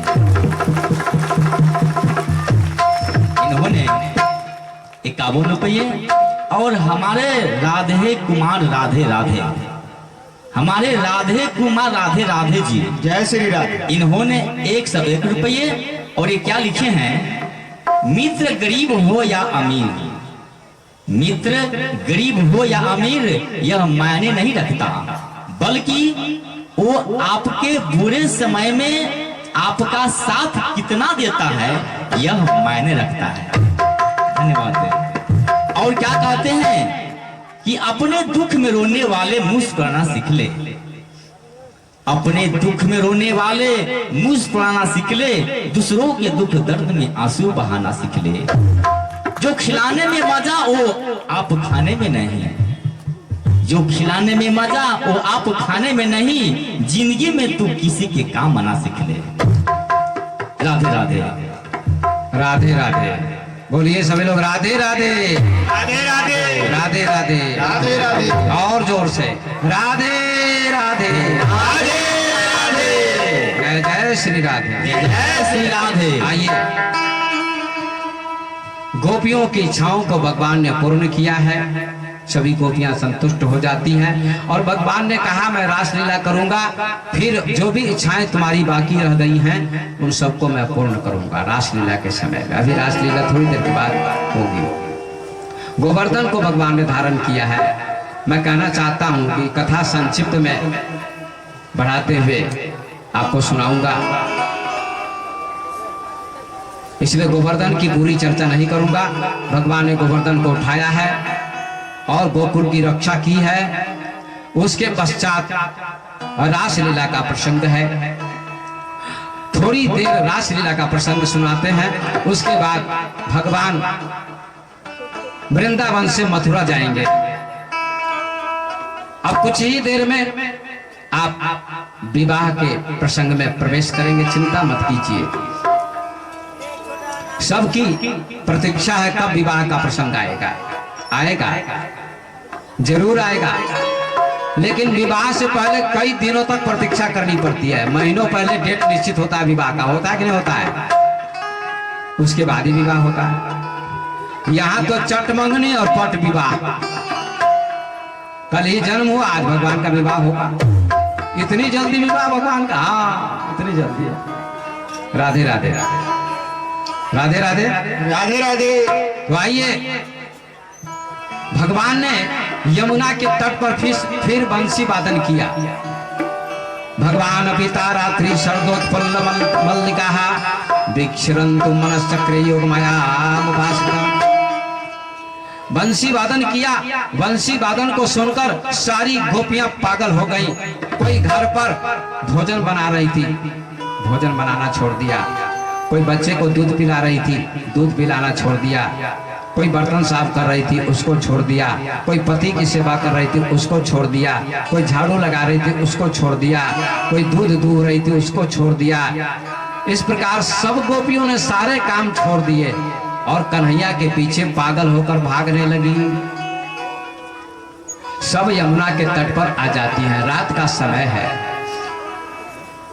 इन्होंने 51 रुपये और हमारे राधे कुमार राधे राधे, हमारे राधे कुमार राधे राधे जी, जय श्री राधे, इन्होंने 101 रुपये और ये क्या लिखे हैं, मित्र गरीब हो या अमीर, मित्र गरीब हो या अमीर यह मायने नहीं रखता, बल्कि वो आपके बुरे समय में आपका साथ कितना देता है यह मायने रखता है। धन्यवाद। और क्या कहते हैं कि अपने दुख में रोने वाले मुस्कुराना सीख ले। अपने दुख में रोने वाले मुस्कुराना सीख ले, दूसरों के दुख दर्द में आंसू बहाना सीख ले। जो खिलाने में मजा वो आप खाने में नहीं, जो खिलाने में मजा वो आप खाने में नहीं, जिंदगी में तू किसी के काम आना सीख ले। राधे राधे राधे राधे, बोलिए सभी लोग राधे राधे राधे राधे राधे राधे राधे राधे और जोर से राधे राधे राधे राधे जय जय श्री राधे। जय श्री राधे। आइए, गोपियों की इच्छाओं को भगवान ने पूर्ण किया है, सभी गोपियां संतुष्ट हो जाती हैं और भगवान ने कहा मैं रासलीला करूंगा, फिर जो भी इच्छाएं तुम्हारी बाकी रह गई हैं उन सबको मैं पूर्ण करूंगा रासलीला के समय में। अभी रासलीला थोड़ी देर के बाद होगी। गोवर्धन को भगवान ने धारण किया है। मैं कहना चाहता हूं कि कथा संक्षिप्त में बढ़ाते हुए आपको सुनाऊंगा, इसलिए गोवर्धन की पूरी चर्चा नहीं करूंगा। भगवान ने गोवर्धन को उठाया है और गोकुल की रक्षा की है। उसके पश्चात रासलीला का प्रसंग है। थोड़ी देर रासलीला का प्रसंग सुनाते हैं, उसके बाद भगवान वृंदावन से मथुरा जाएंगे। अब कुछ ही देर में आप विवाह के प्रसंग में प्रवेश करेंगे, चिंता मत कीजिए। सबकी प्रतीक्षा है कब विवाह का प्रसंग आएगा। आएगा, जरूर आएगा, लेकिन विवाह से पहले कई दिनों तक प्रतीक्षा करनी पड़ती है। महीनों पहले डेट निश्चित होता है विवाह का, होता है कि नहीं होता है? उसके बाद ही विवाह होता है। यहाँ तो चट मंगनी और पट विवाह, कल ही जन्म हुआ, आज भगवान का विवाह होगा। इतनी जल्दी विवाह भगवान का? हाँ, इतनी जल्दी है। राधे राधे राधे राधे राधे राधे। तो आइए, भगवान ने यमुना के तट पर फिर बंसी वादन किया। भगवान पिता रात्रि शरदोत्पल्ल मल्लिका विक्षरन्तु मनश्चक्रे योगमयामुपासितम्। बंसी वादन किया। बंसी वादन को सुनकर सारी गोपियां पागल हो गईं। कोई घर पर भोजन बना रही थी, भोजन बनाना छोड़ दिया। कोई बच्चे को दूध पिला रही थी, दूध पिलाना छोड़ दिया। कोई बर्तन साफ कर रही थी, उसको छोड़ दिया। कोई पति की सेवा कर रही थी, उसको छोड़ दिया। कोई झाड़ू लगा रही थी, उसको छोड़ दिया। कोई दूध दूह रही थी, उसको छोड़ दिया। इस प्रकार सब गोपियों ने सारे काम छोड़ दिए और कन्हैया के पीछे पागल होकर भागने लगी। सब यमुना के तट पर आ जाती हैं, रात का समय है।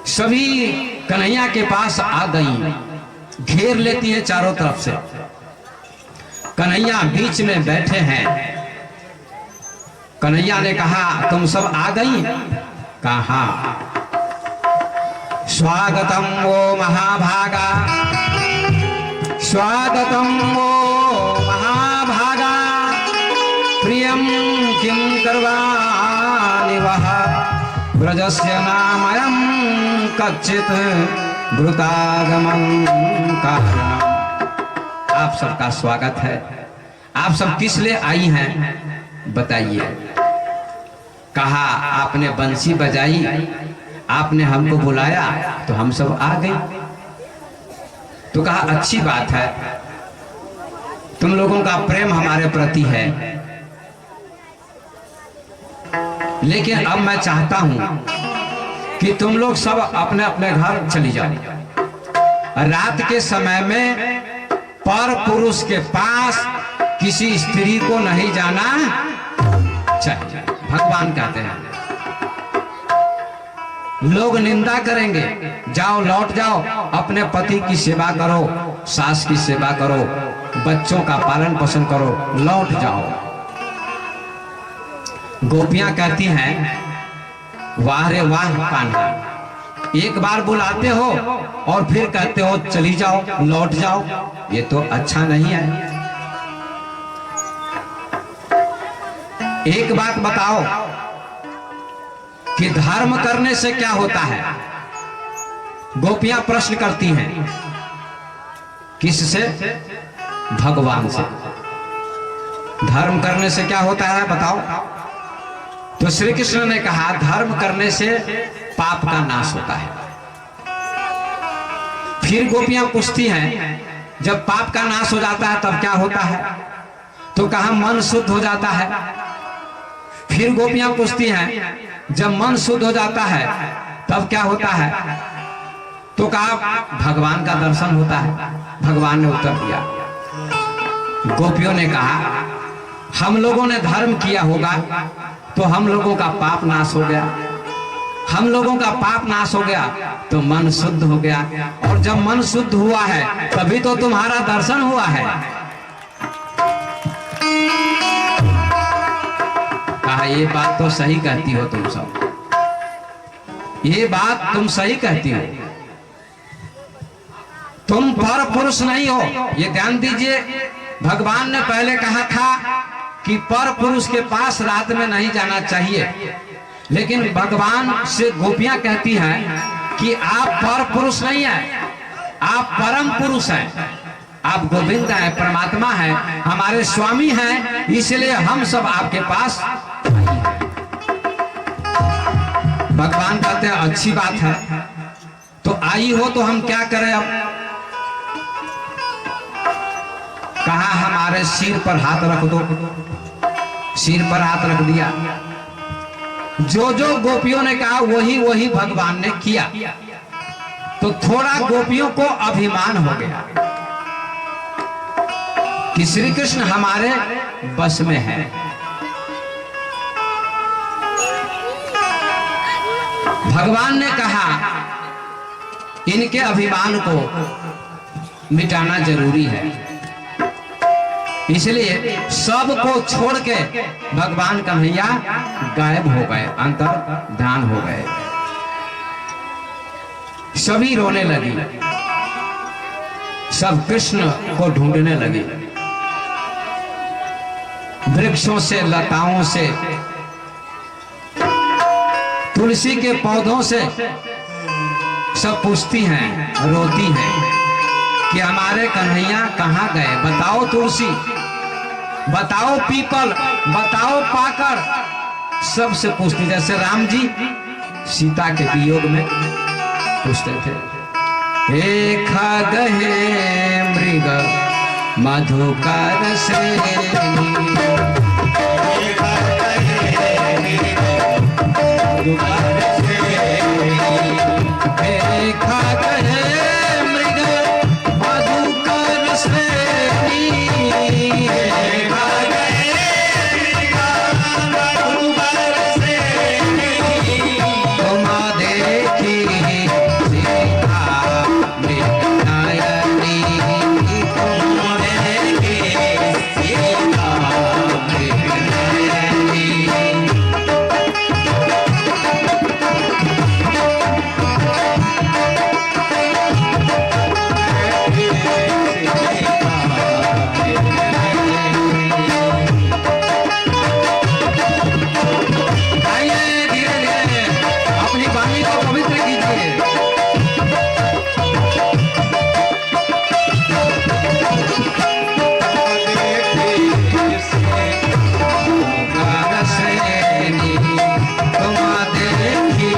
सभी कन्हैया के पास आ गई, घेर लेती है चारों तरफ से। कन्हैया बीच में बैठे हैं। कन्हैया ने कहा तुम सब आ गई? कहा स्वागतम वो महाभागा, स्वागतम वो महाभागा, प्रियम किम करवाणि वह ब्रजस्य नामयं कच्चित् द्रुतागमं कारणम्। आप सबका स्वागत है। आप सब किस लिए आई हैं बताइए। कहा आपने बंसी बजाई, आपने हमको बुलाया तो हम सब आ गए। तो कहा अच्छी बात है, तुम लोगों का प्रेम हमारे प्रति है, लेकिन अब मैं चाहता हूं कि तुम लोग सब अपने अपने घर चली जाओ। रात के समय में पर पुरुष के पास किसी स्त्री को नहीं जाना चाहिए। भगवान कहते हैं लोग निंदा करेंगे, जाओ लौट जाओ, अपने पति की सेवा करो, सास की सेवा करो, बच्चों का पालन पोषण करो, लौट जाओ। गोपियां कहती हैं वाह रे वाह कान्हा, एक बार बुलाते हो और फिर कहते हो चली जाओ लौट जाओ, ये तो अच्छा नहीं है। एक बात बताओ कि धर्म करने से क्या होता है? गोपियां प्रश्न करती हैं। किससे? भगवान से। धर्म करने से क्या होता है बताओ? तो श्री कृष्ण ने कहा धर्म करने से पाप का नाश होता है। फिर गोपियां पूछती हैं, जब पाप का नाश हो जाता है तब क्या होता है? तो कहा मन शुद्ध हो जाता है। फिर गोपियां पूछती हैं, जब मन शुद्ध हो जाता है तब क्या होता है? तो कहा भगवान का दर्शन होता है। भगवान ने उत्तर दिया, गोपियों ने कहा हम लोगों ने धर्म किया होगा तो हम लोगों का पाप नाश हो गया, हम लोगों का पाप नाश हो गया तो मन शुद्ध हो गया, और जब मन शुद्ध हुआ है तभी तो तुम्हारा दर्शन हुआ है। कहा ये बात तो सही कहती हो तुम सब, ये बात तुम सही कहती हो, तुम पर पुरुष नहीं हो। ये ध्यान दीजिए, भगवान ने पहले कहा था कि पर पुरुष के पास रात में नहीं जाना चाहिए, लेकिन भगवान से गोपियां कहती हैं कि आप पर पुरुष नहीं है, आप परम पुरुष हैं, आप गोविंद हैं, परमात्मा हैं, हमारे स्वामी हैं, इसलिए हम सब आपके पास आई हैं। भगवान कहते हैं अच्छी बात है, तो आई हो तो हम क्या करें अब? कहा हमारे सिर पर हाथ रख दो। सिर पर हाथ रख दिया। जो जो गोपियों ने कहा वही वही भगवान ने किया। तो थोड़ा गोपियों को अभिमान हो गया कि श्री कृष्ण हमारे बस में है। भगवान ने कहा इनके अभिमान को मिटाना जरूरी है, इसलिए सबको छोड़ के भगवान कन्हैया गायब हो गए, अंतर ध्यान हो गए। सभी रोने लगी, सब कृष्ण को ढूंढने लगी। वृक्षों से, लताओं से, तुलसी के पौधों से सब पूछती हैं, रोती हैं कि हमारे कन्हैया कहाँ गए? बताओ तुलसी, बताओ पीपल, बताओ पाकर, सबसे पूछती। जैसे राम जी सीता के वियोग में पूछते थे, हे खग हे मृग मधुकर श्रेणी, हे खग हे मृग मधुकर श्रेणी, तुम देखी सीता मृगनयनी, तुम देखी सीता मृगनयनी। आइए धीरे धीरे अपनी वाणी को पवित्र कीजिए। श्रेणी तुम देखी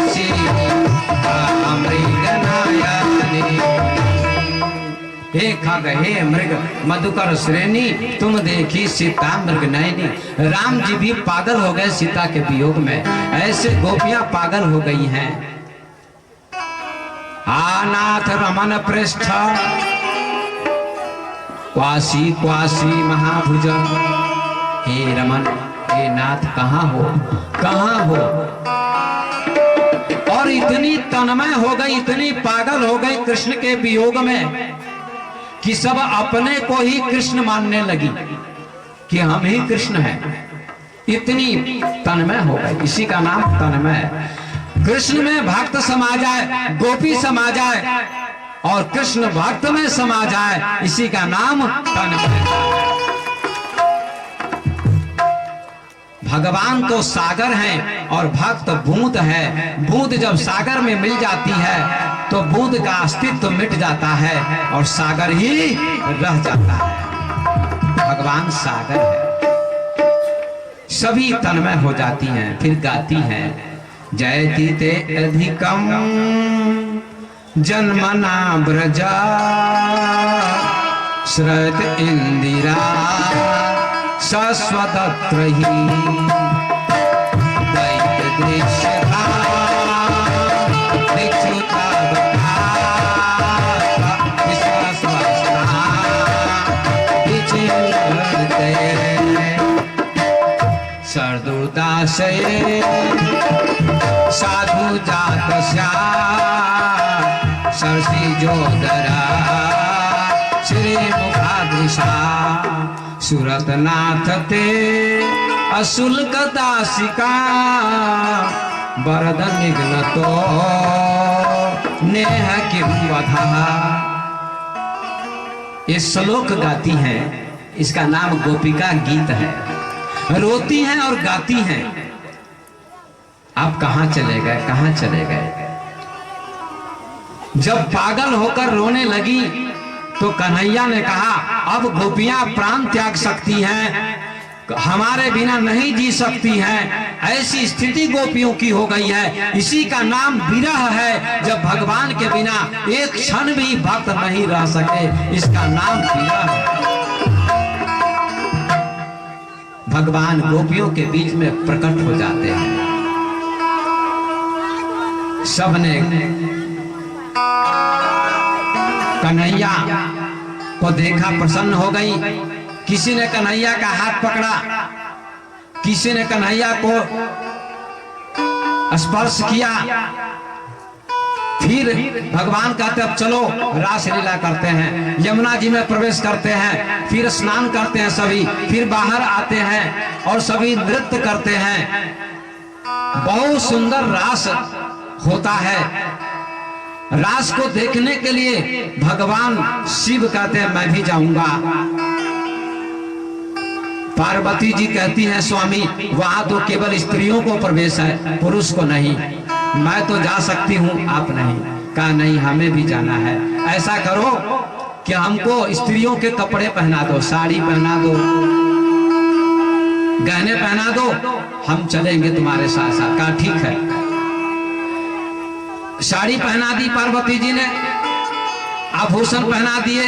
सीता मृगनयनी, हे खग हे मृग मधुकर श्रेणी, तुम देखी सीता मृगनयनी। राम जी भी पागल हो गए सीता के वियोग में, ऐसे गोपियां पागल हो गई हैं। आनाथ रमन पृष्ठ क्वासी क्वासी महाभुज, हे रमन, हे नाथ कहाँ हो, कहाँ हो? और इतनी तन्मय हो गई, इतनी पागल हो गई कृष्ण के वियोग में कि सब अपने को ही कृष्ण मानने लगी कि हम ही कृष्ण हैं। इतनी तन्मय हो गई, इसी का नाम तन्मय। कृष्ण में भक्त समा जाए, गोपी समा जाए, और कृष्ण भक्त में समा जाए, इसी का नाम तन्मय। भगवान तो सागर हैं और भक्त बूंद है। बूंद जब सागर में मिल जाती है तो बूंद का अस्तित्व मिट जाता है और सागर ही रह जाता है। भगवान सागर है। सभी तन्मय हो जाती हैं, फिर गाती हैं, जयति ते अधिकम जन्मना ब्रजा श्रत इंदिरा शाश्वतत्र ही दैत्य दृश्यता दीक्षिता सर्दुर्दाशये साधु जात सरसी जोदरा श्री मुखादृशा सुरतनाथ ते अशुल्क दासिका वरद निघ्न तो नेह किम वधा। ये श्लोक गाती हैं, इसका नाम गोपिका गीत है। रोती हैं और गाती हैं। आप कहां चले गए, कहां चले गए? जब पागल होकर रोने लगी तो कन्हैया ने कहा अब गोपियां प्राण त्याग सकती हैं, हमारे बिना नहीं जी सकती हैं। ऐसी स्थिति गोपियों की हो गई है। इसी का नाम विरह है। जब भगवान के बिना एक क्षण भी भक्त नहीं रह सके, इसका नाम विरह है। भगवान गोपियों के बीच में प्रकट हो जाते हैं। सबने कन्हैया को देखा, प्रसन्न हो गई। किसी ने कन्हैया का हाथ पकड़ा, किसी ने कन्हैया को स्पर्श किया। फिर भगवान कहते अब चलो रास लीला करते हैं। यमुना जी में प्रवेश करते हैं, फिर स्नान करते हैं सभी, फिर बाहर आते हैं और सभी नृत्य करते हैं। बहुत सुंदर रास होता है। रास को देखने के लिए भगवान शिव कहते हैं मैं भी जाऊंगा। पार्वती जी कहती हैं स्वामी वहां तो केवल स्त्रियों को प्रवेश है, पुरुष को नहीं। मैं तो जा सकती हूँ, आप नहीं। कहा नहीं, हमें भी जाना है। ऐसा करो कि हमको स्त्रियों के कपड़े पहना दो, साड़ी पहना दो, गहने पहना दो, हम चलेंगे तुम्हारे साथ साथ। कहा ठीक है। साड़ी पहना दी पार्वती जी ने, आभूषण पहना दिए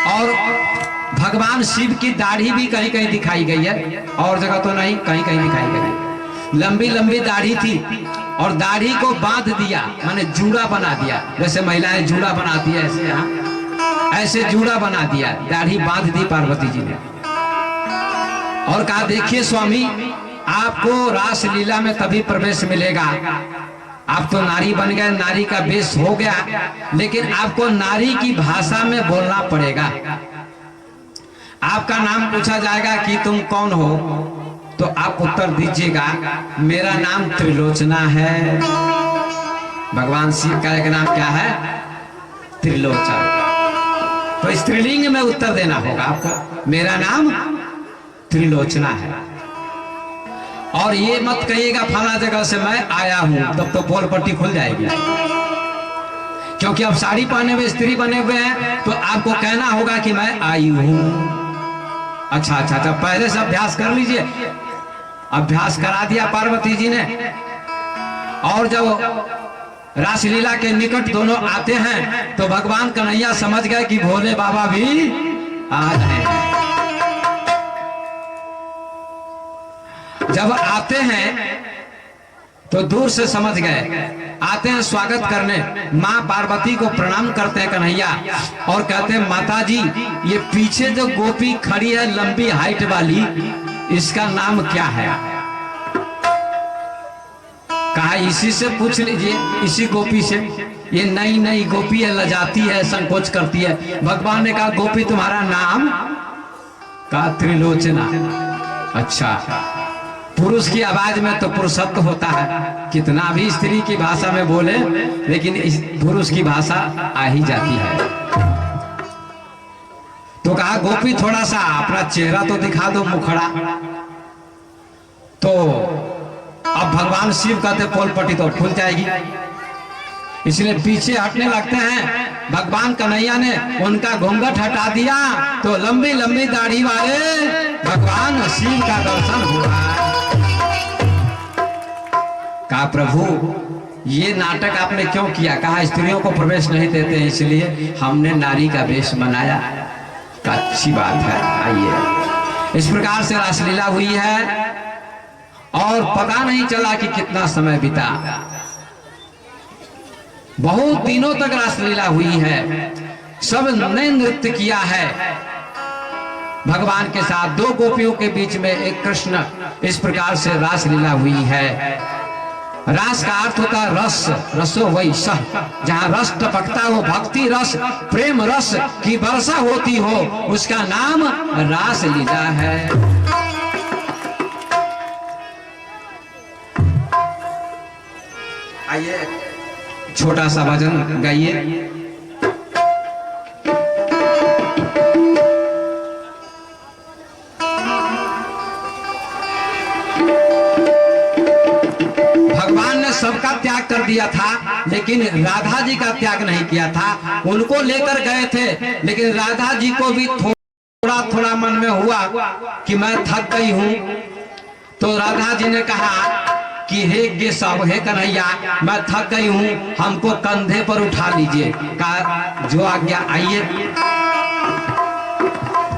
और भगवान शिव की दाढ़ी भी कहीं कहीं दिखाई गई है, और जगह तो नहीं, कहीं कहीं दिखाई गई। लंबी लंबी दाढ़ी थी और दाढ़ी को बांध दिया, माने जूड़ा बना दिया। जैसे महिलाएं जूड़ा बनाती है ऐसे, यहाँ ऐसे जूड़ा बना दिया, दाढ़ी बांध दी पार्वती जी ने। और कहा देखिए स्वामी आपको रास लीला में तभी प्रवेश मिलेगा। आप तो नारी बन गए, नारी का वेश हो गया, लेकिन आपको नारी की भाषा में बोलना पड़ेगा। आपका नाम पूछा जाएगा कि तुम कौन हो, तो आप उत्तर दीजिएगा मेरा नाम त्रिलोचना है। भगवान शिव का एक नाम क्या है? त्रिलोचन। तो स्त्रीलिंग में उत्तर देना होगा आपको, मेरा नाम त्रिलोचना है। और ये मत कहिएगा फला जगह से मैं आया हूं, तब तो पोल पट्टी खुल जाएगी। क्योंकि अब साड़ी पहने हुए स्त्री बने हुए हैं, तो आपको कहना होगा कि मैं आई हूं। अच्छा अच्छा अच्छा, पहले से अभ्यास कर लीजिए। अभ्यास करा दिया पार्वती जी ने। और जब रासलीला के निकट दोनों आते हैं तो भगवान कन्हैया समझ गए कि भोले बाबा भी आ रहे हैं। जब आते हैं तो दूर से समझ गए, आते हैं स्वागत करने। माँ पार्वती को प्रणाम करते हैं कन्हैया और कहते हैं माता जी ये पीछे जो गोपी खड़ी है लंबी हाइट वाली, इसका नाम क्या है? कहा इसी से पूछ लीजिए, इसी गोपी से। ये नई नई गोपी है, लजाती है, संकोच करती है। भगवान ने कहा गोपी तुम्हारा नाम? कहा त्रिलोचना। अच्छा, पुरुष की आवाज में तो पुरुषत्व होता है, कितना भी स्त्री की भाषा में बोले लेकिन इस पुरुष की भाषा आ ही जाती है। तो कहा गोपी थोड़ा सा अपना चेहरा तो दिखा दो, मुखड़ा। तो अब भगवान शिव कहते पोल पट्टी तो खुल जाएगी, इसलिए पीछे हटने लगते हैं। भगवान कन्हैया ने उनका घूंघट हटा दिया तो लंबी लंबी दाढ़ी वाले भगवान शिव का दर्शन हुआ। कहा प्रभु ये नाटक आपने क्यों किया? कहा स्त्रियों को प्रवेश नहीं देते हैं इसलिए हमने नारी का वेश बनाया। का अच्छी बात है, आइए। इस प्रकार से रासलीला हुई है और पता नहीं चला कि कितना समय बीता। बहुत दिनों तक रासलीला हुई है, सब ने नृत्य किया है भगवान के साथ। दो गोपियों के बीच में एक कृष्ण, इस प्रकार से रासलीला हुई है। रास का अर्थ होता है रस, रसो वही सह, जहाँ रस टपकता हो, भक्ति रस, प्रेम रस की वर्षा होती हो, उसका नाम रासलीला है। आइए छोटा सा भजन गाइए। भगवान ने सबका त्याग कर दिया था, लेकिन राधा जी का त्याग नहीं किया था। उनको लेकर गए थे, लेकिन राधा जी को भी थोड़ा थोड़ा मन में हुआ कि मैं थक गई हूं। तो राधा जी ने कहा कि हे केशव, हे कन्हैया, मैं थक गई हूं, हमको कंधे पर उठा लीजिए। कहा जो आज्ञा, आइए।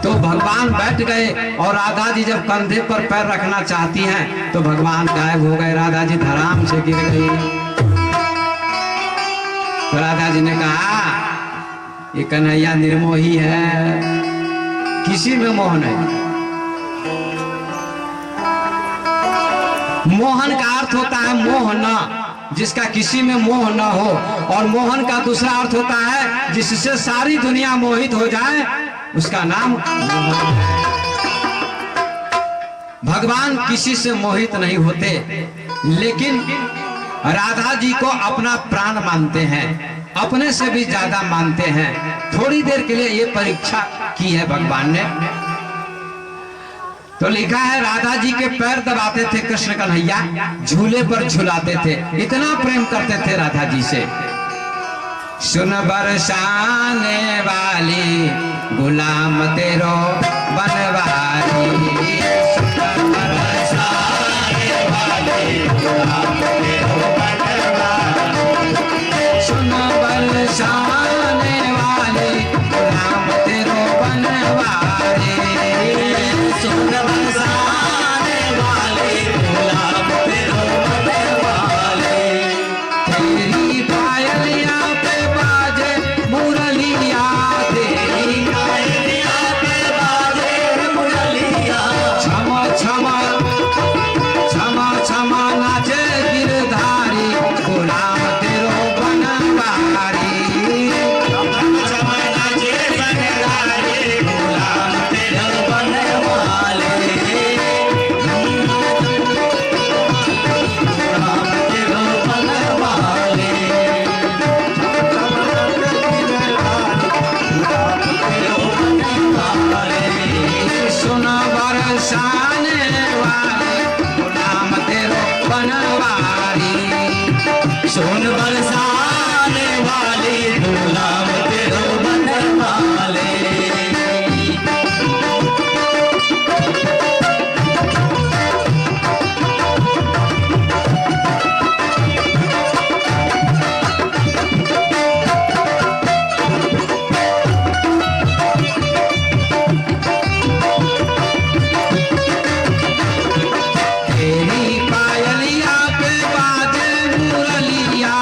तो भगवान बैठ गए और राधा जी जब कंधे पर पैर रखना चाहती हैं तो भगवान गायब हो गए। राधा जी धड़ाम से गिर गई। तो राधा जी ने कहा ये कन्हैया निर्मोही है, किसी में मोह नहीं। मोहन का अर्थ होता है मोह न, जिसका किसी में मोह न हो। और मोहन का दूसरा अर्थ होता है जिससे सारी दुनिया मोहित हो जाए, उसका नाम मोहन है। भगवान किसी से मोहित नहीं होते, लेकिन राधा जी को अपना प्राण मानते हैं, अपने से भी ज्यादा मानते हैं। थोड़ी देर के लिए ये परीक्षा की है भगवान ने। तो लिखा है राधा जी के पैर दबाते थे कृष्ण कन्हैया, झूले पर झुलाते थे, इतना प्रेम करते थे राधा जी से। सुन बरसाने वाली गुलाम तेरो बनवारी, सुन बरसाने वाली गुलाम तेरो बनवारी, सुन बरसाने वाली गुलाम तेरो बनवारी, सुन बरसाने वाली गुलाम तेरो बनवारी। तेरी पायलिया पे बाजे मुरलिया, तेरी पायलिया पे बाजे मुरलिया, क्षमा क्षमा क्षमा क्षमा नाचे गिरधारी, गुलाम तेरो बनवारी, क्षमा नाचे बनवारी, गुलाम तेरो बनवारी, गुलाम तेरो बनवारी। सुन बरसाने वाली गुलाम तेरो बनवारी, सुन बरसाने वाली गुलाम तेरो बनवारी। तेरी पायलिया पे बाजे मुरलिया,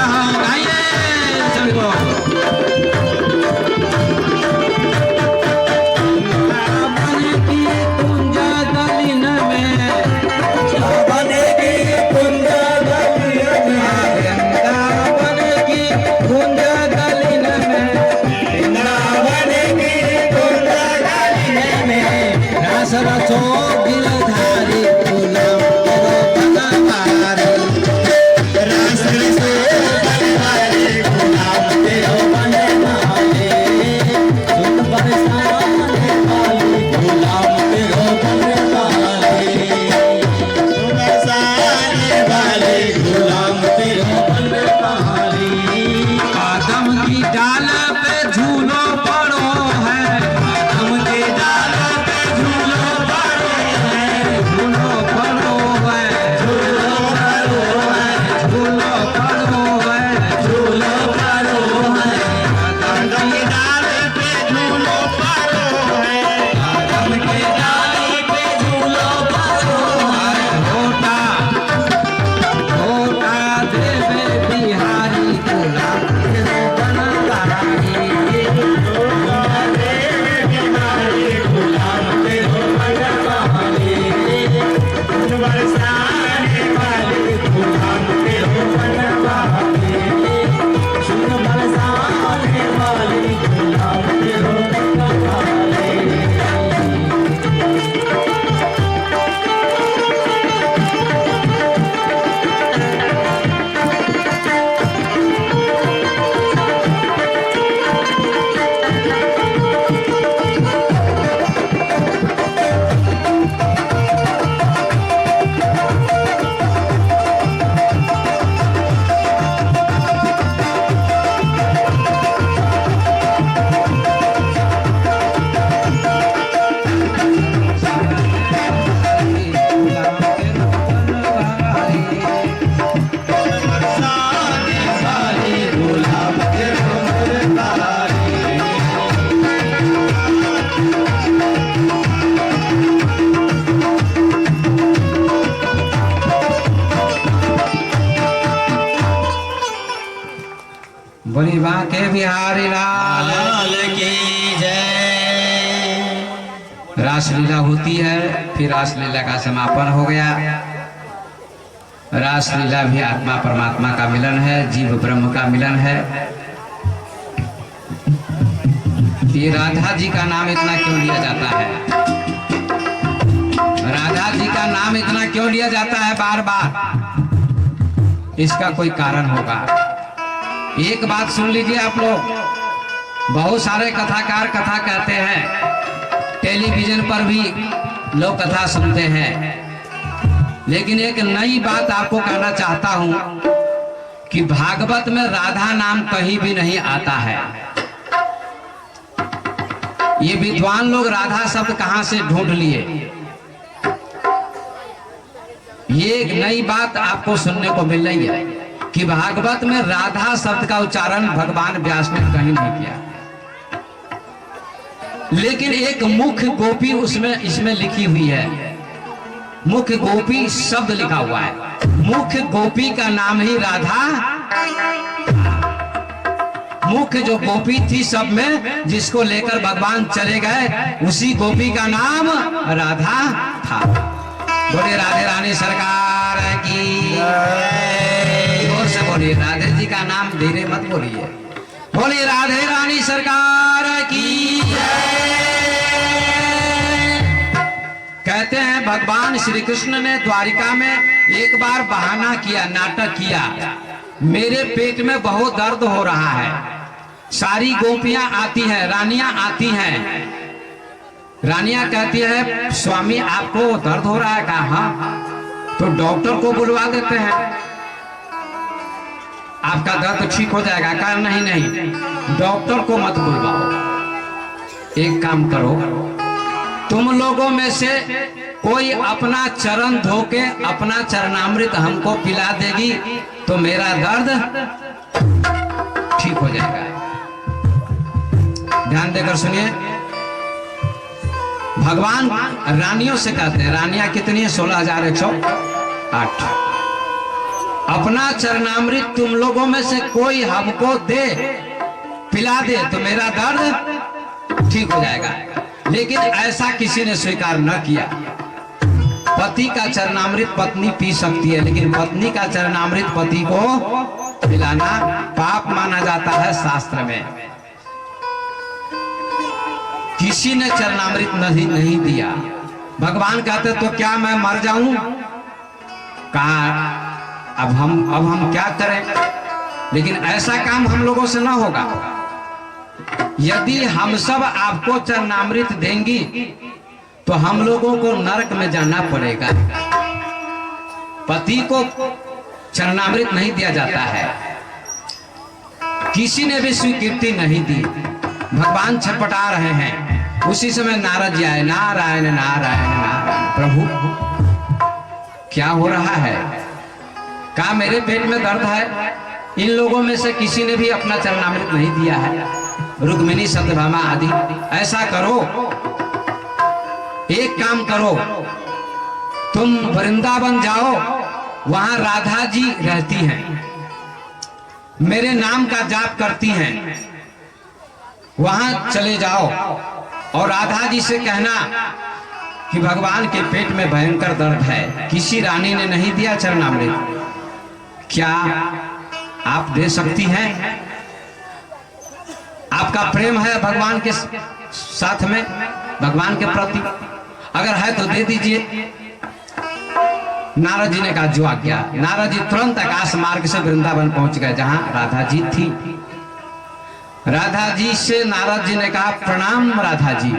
रहो, गाइए सभी लोग। वृंदावन की कुंज दलिन में, वृंदावन की कुंज दलिन में, वृंदावन की कुंज दलिन में, वृंदावन की कुंज दलिन में, रास रचो गिरधारी गुलाम तेरो बनवारी, रास रचो गिरधारी गुलाम तेरो बनवारी, सुन बरसाने वाली गुलाम तेरो बनवारी, सुन बरसाने वाली गुलाम तेरो बनवारी। आदम की डाल पे झूलो पड़ो है, आदम की डाल पे झूलो पड़ो है, झूलो पड़ो है, झूलो पड़ो है, झूलो पड़ो है, झूलो पड़ो है। आदम की डाल पे झूलो पड़ो है, आदम की डाल पे झूलो पड़ो है। होटा होटा देवे बिहारी गुलाम तेरो बनवारी, होटा देवे बिहारी गुलाम तेरो बनवारी, सुन बरसाने वाली गुलाम तेरो बनवारी, सुन बरसाने वाली गुलाम तेरो बनवारी। बोली बांके बिहारी लाल की जय। रासलीला होती है, फिर रासलीला का समापन हो गया। रासलीला भी आत्मा परमात्मा का मिलन है, जीव ब्रह्म का मिलन है। ये राधा जी का नाम इतना क्यों लिया जाता है? राधा जी का नाम इतना क्यों लिया जाता है बार बार? इसका कोई कारण होगा। एक बात सुन लीजिए आप लोग, बहुत सारे कथाकार कथा कहते हैं, टेलीविजन पर भी लोग कथा सुनते हैं, लेकिन एक नई बात आपको कहना चाहता हूं कि भागवत में राधा नाम कहीं भी नहीं आता है। ये विद्वान लोग राधा शब्द कहां से ढूंढ लिए? ये एक नई बात आपको सुनने को मिल रही है कि भागवत में राधा शब्द का उच्चारण भगवान व्यास ने कहीं नहीं किया, लेकिन एक मुख्य गोपी उसमें इसमें लिखी हुई है। मुख्य गोपी शब्द लिखा हुआ है। मुख्य गोपी का नाम ही राधा। मुख्य जो गोपी थी सब में, जिसको लेकर भगवान चले गए, उसी गोपी का नाम राधा था। बोले राधे रानी सरकार की जोर से बोलिए। राधे जी का नाम धीरे मत बोलिए। बोले राधे रानी सरकार की। कहते हैं भगवान श्री कृष्ण ने द्वारिका में एक बार बहाना किया, नाटक किया, मेरे पेट में बहुत दर्द हो रहा है। सारी गोपियां आती हैं, रानियां आती हैं। रानियां कहती है स्वामी आपको दर्द हो रहा है? कहा हाँ। तो डॉक्टर को बुलवा देते हैं, आपका दर्द ठीक हो जाएगा। कहा नहीं नहीं, डॉक्टर को मत बुलवाओ। एक काम करो, तुम लोगों में से कोई अपना चरण धोके अपना चरणामृत हमको पिला देगी तो मेरा दर्द ठीक हो जाएगा। ध्यान देकर सुनिए। भगवान रानियों से कहते हैं, रानियां कितनी है? 16,108। अपना चरणामृत तुम लोगों में से कोई हमको दे, पिला दे तो मेरा दर्द ठीक हो जाएगा। लेकिन ऐसा किसी ने स्वीकार न किया। पति का चरणामृत पत्नी पी सकती है, लेकिन पत्नी का चरणामृत पति को पिलाना पाप माना जाता है शास्त्र में। किसी ने चरणामृत नहीं दिया। भगवान कहते तो क्या मैं मर जाऊं? कहा अब हम क्या करें? लेकिन ऐसा काम हम लोगों से ना होगा। यदि हम सब आपको चरणामृत देंगी तो हम लोगों को नरक में जाना पड़ेगा। पति को चरणामृत नहीं दिया जाता है। किसी ने भी स्वीकृति नहीं दी। भगवान छटपटा रहे हैं। उसी समय नारद जी आए। नारायण नारायण नारायण, प्रभु क्या हो रहा है? कहा मेरे पेट में दर्द है। इन लोगों में से किसी ने भी अपना चरणामृत नहीं दिया है। रुक्मिणी सत्यभामा आदि, ऐसा करो, एक काम करो, तुम वृंदावन जाओ, वहां राधा जी रहती हैं, मेरे नाम का जाप करती हैं, वहां चले जाओ और राधा जी से कहना कि भगवान के पेट में भयंकर दर्द है। किसी रानी ने नहीं दिया चरणामृत, क्या आप दे सकती हैं? आपका प्रेम है भगवान के साथ में, भगवान के प्रति, अगर है तो दे दीजिए। नारद जी ने कहा जो आज्ञा। नारद जी तुरंत आकाश मार्ग से वृंदावन पहुंच गए जहां राधा जी थी। राधा जी से नारद जी ने कहा प्रणाम राधा जी।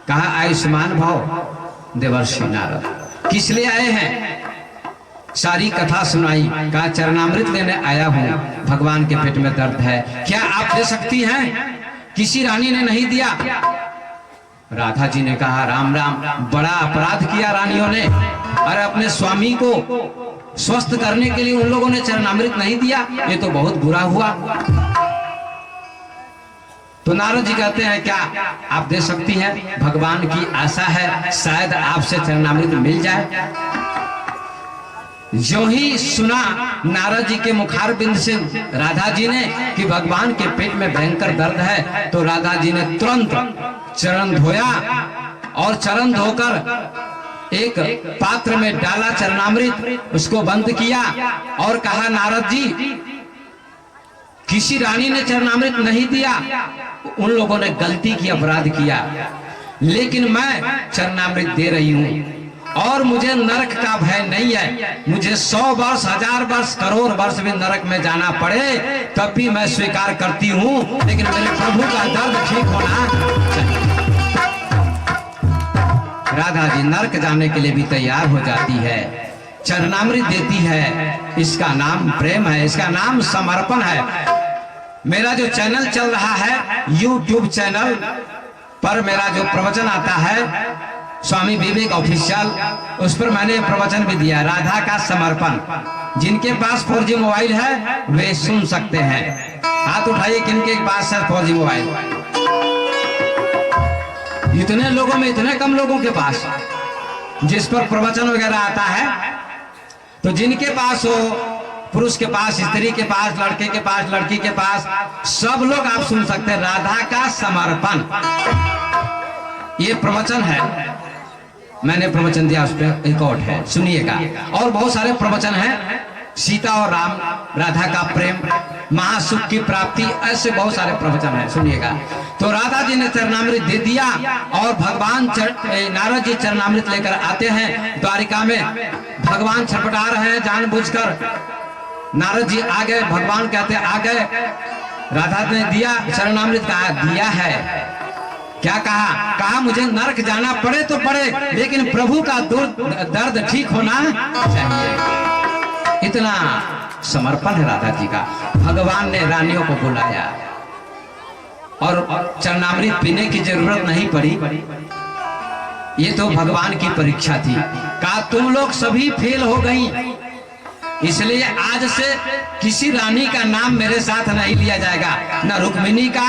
कहा आयुष्मान भव देवर्षि नारद। किस लिए आए हैं? सारी कथा सुनाई। कहा चरणामृत लेने आया हूं, भगवान के पेट में दर्द है, क्या आप दे सकती हैं? किसी रानी ने नहीं दिया। राधा जी ने कहा राम राम, बड़ा अपराध किया रानियों ने। अरे अपने स्वामी को स्वस्थ करने के लिए उन लोगों ने चरणामृत नहीं दिया, ये तो बहुत बुरा हुआ। तो नारद जी कहते हैं क्या आप दे सकती हैं? भगवान की आशा है शायद आपसे चरणामृत मिल जाए। जो ही सुना नारद जी के मुखारबिंद से राधा जी ने कि भगवान के पेट में भयंकर दर्द है, तो राधा जी ने तुरंत चरण धोया और चरण धोकर एक पात्र में डाला चरणामृत, उसको बंद किया और कहा नारद जी किसी रानी ने चरणामृत नहीं दिया, उन लोगों ने गलती की, अपराध किया, लेकिन मैं चरणामृत दे रही हूं और मुझे नरक का भय नहीं है। मुझे 100 वर्ष, 1000 वर्ष, करोड़ वर्ष भी नरक में जाना पड़े तब भी मैं स्वीकार करती हूँ, लेकिन मेरे प्रभु का दर्द ठीक होना चाहिए। राधा जी नरक जाने के लिए भी तैयार हो जाती है, चरणामृत देती है। इसका नाम प्रेम है, इसका नाम समर्पण है। मेरा जो चैनल चल रहा है YouTube चैनल पर, मेरा जो प्रवचन आता है स्वामी विवेक ऑफिशियल, उस पर मैंने प्रवचन भी दिया, राधा का समर्पण। जिनके पास 4G मोबाइल है वे सुन सकते हैं। हाथ उठाइए किनके पास है 4G मोबाइल। इतने लोगों में इतने कम लोगों के पास जिस पर प्रवचन वगैरह आता है। तो जिनके पास हो, पुरुष के पास, स्त्री के पास, लड़के के पास, लड़की के पास, सब लोग आप सुन सकते हैं। राधा का समर्पण ये प्रवचन है, मैंने प्रवचन दिया, उस पर रिकॉर्ड है, सुनिएगा। और बहुत सारे प्रवचन हैं, सीता और राम, राधा का प्रेम, महासुख की प्राप्ति, ऐसे बहुत सारे प्रवचन हैं, सुनिएगा। तो राधा जी ने चरणामृत दे दिया और भगवान नारद जी चरणामृत लेकर आते हैं द्वारिका में। भगवान छटपटा रहे हैं जानबूझकर। नारद जी आ गए, भगवान कहते आ गए। राधा ने दिया चरणामृत, कहा दिया है। क्या कहा? कहा मुझे नरक जाना पड़े तो पड़े, लेकिन प्रभु का दर्द ठीक होना चाहिए। इतना समर्पण है राधा जी का। भगवान ने रानियों को बुलाया और चरणामृत पीने की जरूरत नहीं पड़ी। ये तो भगवान की परीक्षा थी। कहा तुम लोग सभी फेल हो गई, इसलिए आज से किसी रानी का नाम मेरे साथ नहीं लिया जाएगा, न रुक्मिणी का,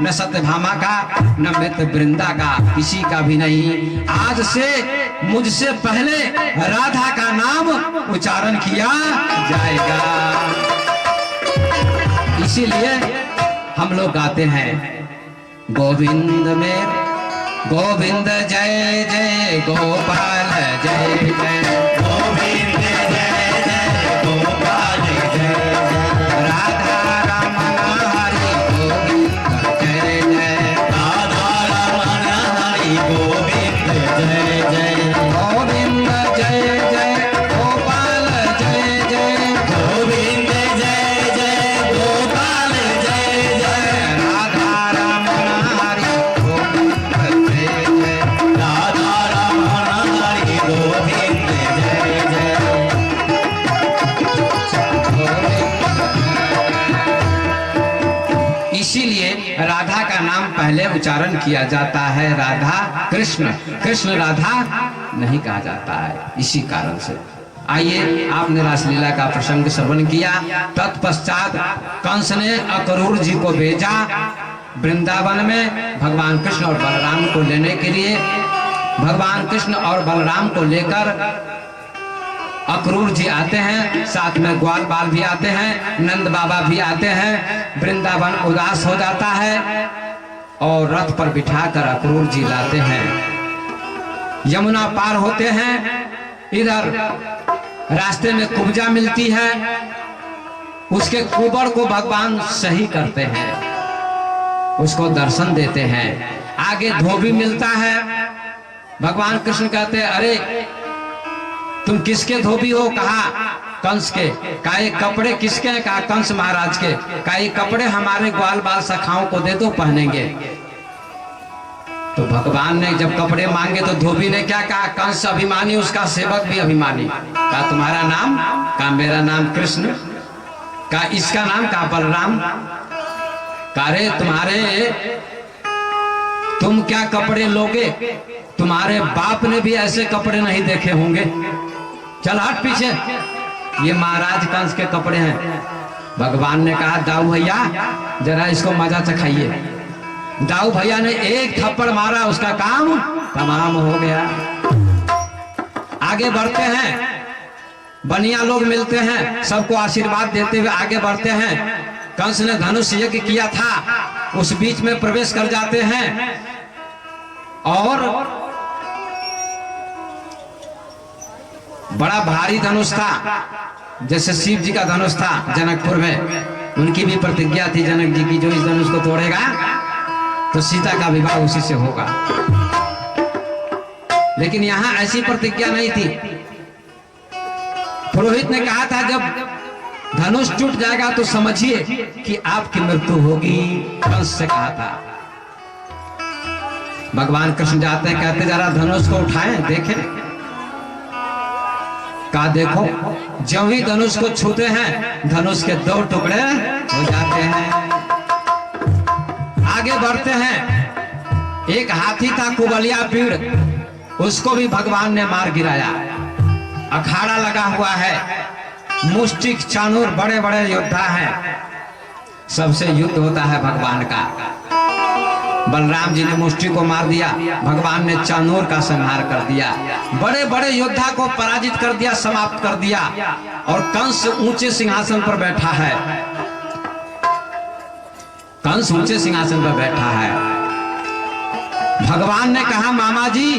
न सत्यभामा का, न मित्र वृंदा का, किसी का भी नहीं। आज से मुझसे पहले राधा का नाम उच्चारण किया जाएगा। इसीलिए हम लोग गाते हैं गोविंद में गोविंद जय जय गोपाल जय जय गोविंद जय जय गोपाल जय जय राधा रमण हरि गोविंद जय जय राधा रमण हरि गोविंद जय जय गोविंद जय जय गोपाल जय जय गोविंद जय जय गोपाल जय जय राधा रमण हरि गोविंद जय जय राधा रमण हरि गोविंद जय जय इसीलिए राधा का नाम पहले उच्चारण किया जाता है, राधा कृष्ण, कृष्ण राधा नहीं कहा जाता है, इसी कारण से। आइए, आपने रासलीला का प्रसंग श्रवण किया। तत्पश्चात कंस ने अक्रूर जी को भेजा वृंदावन में भगवान कृष्ण और बलराम को लेने के लिए। भगवान कृष्ण और बलराम को लेकर अक्रूर जी आते हैं, साथ में ग्वाल बाल भी आते हैं, नंद बाबा भी आते हैं। वृंदावन उदास हो जाता है और रथ पर बिठाकर अक्रूर जी लाते हैं। यमुना पार होते हैं, इधर रास्ते में कुब्जा मिलती है, उसके कुबड़ को भगवान सही करते हैं, उसको दर्शन देते हैं। आगे धोबी मिलता है, भगवान कृष्ण कहते हैं अरे तुम किसके धोबी हो? कहा कंस के। कहा ये कपड़े किसके हैं? कहा कंस महाराज के। कहा ये कपड़े हमारे ग्वाल बाल सखाओं को दे दो, पहनेंगे। तो भगवान ने जब कपड़े मांगे तो धोबी ने क्या कहा? कंस अभिमानी, उसका सेवक भी अभिमानी। कहा तुम्हारा नाम? कहा मेरा नाम कृष्ण। कहा इसका नाम? कहा बलराम। कहा रे तुम क्या कपड़े लोगे? तुम्हारे बाप ने भी ऐसे कपड़े नहीं देखे होंगे, चल हट पीछे, ये महाराज कंस के कपड़े हैं। भगवान ने कहा दाऊ भैया जरा इसको मजा चखाइए। दाऊ भैया ने एक थप्पड़ मारा, उसका काम तमाम हो गया। आगे बढ़ते हैं, बनिया लोग मिलते हैं, सबको आशीर्वाद देते हुए आगे बढ़ते हैं। कंस ने धनुष यज्ञ किया था, उस बीच में प्रवेश कर जाते हैं और बड़ा भारी धनुष था, जैसे शिव जी का धनुष था जनकपुर में। उनकी भी प्रतिज्ञा थी जनक जी की, जो इस धनुष को तोड़ेगा तो सीता का विवाह उसी से होगा। लेकिन यहां ऐसी प्रतिज्ञा नहीं थी। पुरोहित ने कहा था जब धनुष टूट जाएगा तो समझिए कि आपकी मृत्यु होगी, कंस से कहा था। भगवान कृष्ण जाते हैं, कहते जरा धनुष को उठाएं देखें। कहा देखो, जब ही धनुष को छूते हैं धनुष के 2 टुकड़े हो जाते हैं। आगे बढ़ते हैं, एक हाथी था कुबलिया पीड़, उसको भी भगवान ने मार गिराया। अखाड़ा लगा हुआ है, मुष्टिक चाणूर बड़े बड़े योद्धा हैं, सबसे युद्ध होता है भगवान का। बलराम जी ने मुष्टि को मार दिया, भगवान ने चाणूर का संहार कर दिया, बड़े बड़े योद्धा को पराजित कर दिया, समाप्त कर दिया। और कंस ऊंचे सिंहासन पर बैठा है, कंस ऊंचे सिंहासन पर बैठा है। भगवान ने कहा मामा जी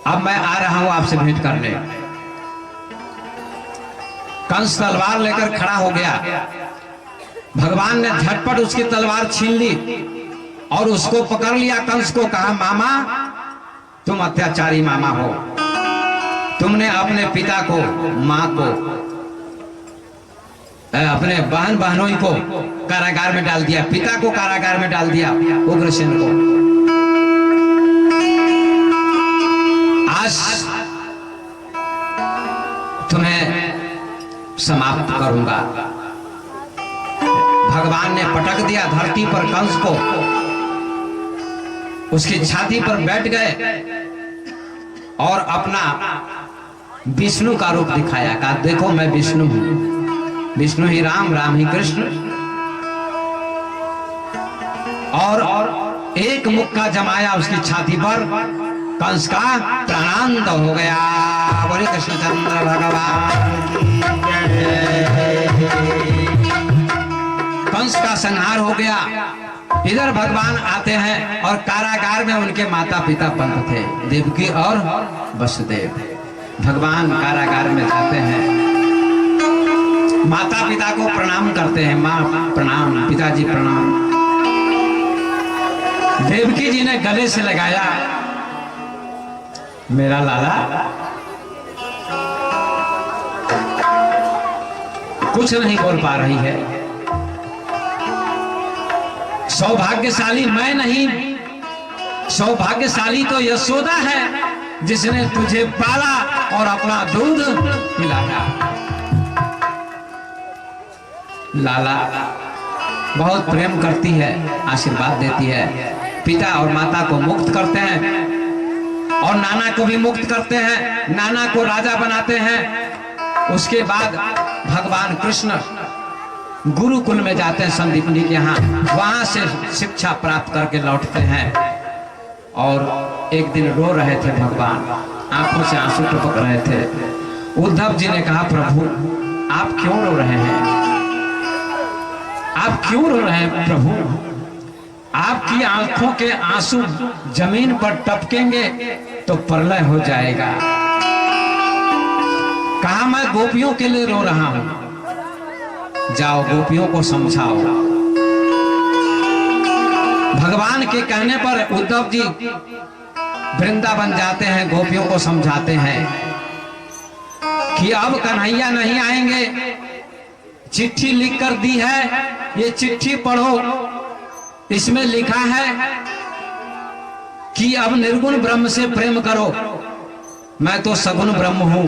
अब मैं आ रहा हूं आपसे भेंट करने। कंस तलवार लेकर खड़ा हो गया, भगवान ने झटपट उसकी तलवार छीन ली और उसको पकड़ लिया। कंस को कहा मामा तुम अत्याचारी मामा हो, तुमने अपने पिता को, माँ को, अपने बहन बहनों को कारागार में डाल दिया, पिता को कारागार में डाल दिया, उग्रसेन को। आज तुम्हें समाप्त करूंगा। भगवान ने पटक दिया धरती पर कंस को, उसकी छाती पर बैठ गए और अपना विष्णु का रूप दिखाया, कहा देखो मैं विष्णु हूं, विष्णु ही राम, राम ही कृष्ण। और एक मुक्का जमाया उसकी छाती पर, कंस का प्राणांत हो गया। बोले कृष्णचंद्र भगवान की जय। कंस का संहार हो गया। इधर भगवान आते हैं और कारागार में उनके माता पिता बंद थे, देवकी और वसुदेव। भगवान कारागार में जाते हैं, माता पिता को प्रणाम करते हैं, माँ प्रणाम, पिताजी प्रणाम। देवकी जी ने गले से लगाया, मेरा लाला कुछ नहीं बोल पा रही है। सौभाग्यशाली मैं नहीं, सौभाग्यशाली तो यशोदा है जिसने तुझे पाला और अपना दूध पिलाया। लाला बहुत प्रेम करती है, आशीर्वाद देती है, पिता और माता को मुक्त करते हैं और नाना को भी मुक्त करते हैं, नाना को राजा बनाते हैं। उसके बाद भगवान कृष्ण गुरुकुल में जाते हैं संदीपनी के यहाँ, वहां से शिक्षा प्राप्त करके लौटते हैं। और एक दिन रो रहे थे भगवान, आंखों से आंसू टपक रहे थे। उद्धव जी ने कहा प्रभु आप क्यों रो रहे हैं, आप क्यों रो रहे हैं प्रभु, आपकी आंखों के आंसू जमीन पर टपकेंगे तो प्रलय हो जाएगा। कहा मैं गोपियों के लिए रो रहा हूं, जाओ गोपियों को समझाओ। भगवान के कहने पर उद्धव जी वृंदावन जाते हैं, गोपियों को समझाते हैं कि अब कन्हैया नहीं आएंगे, चिट्ठी लिख कर दी है, ये चिट्ठी पढ़ो। इसमें लिखा है कि अब निर्गुण ब्रह्म से प्रेम करो, मैं तो सगुण ब्रह्म हूं,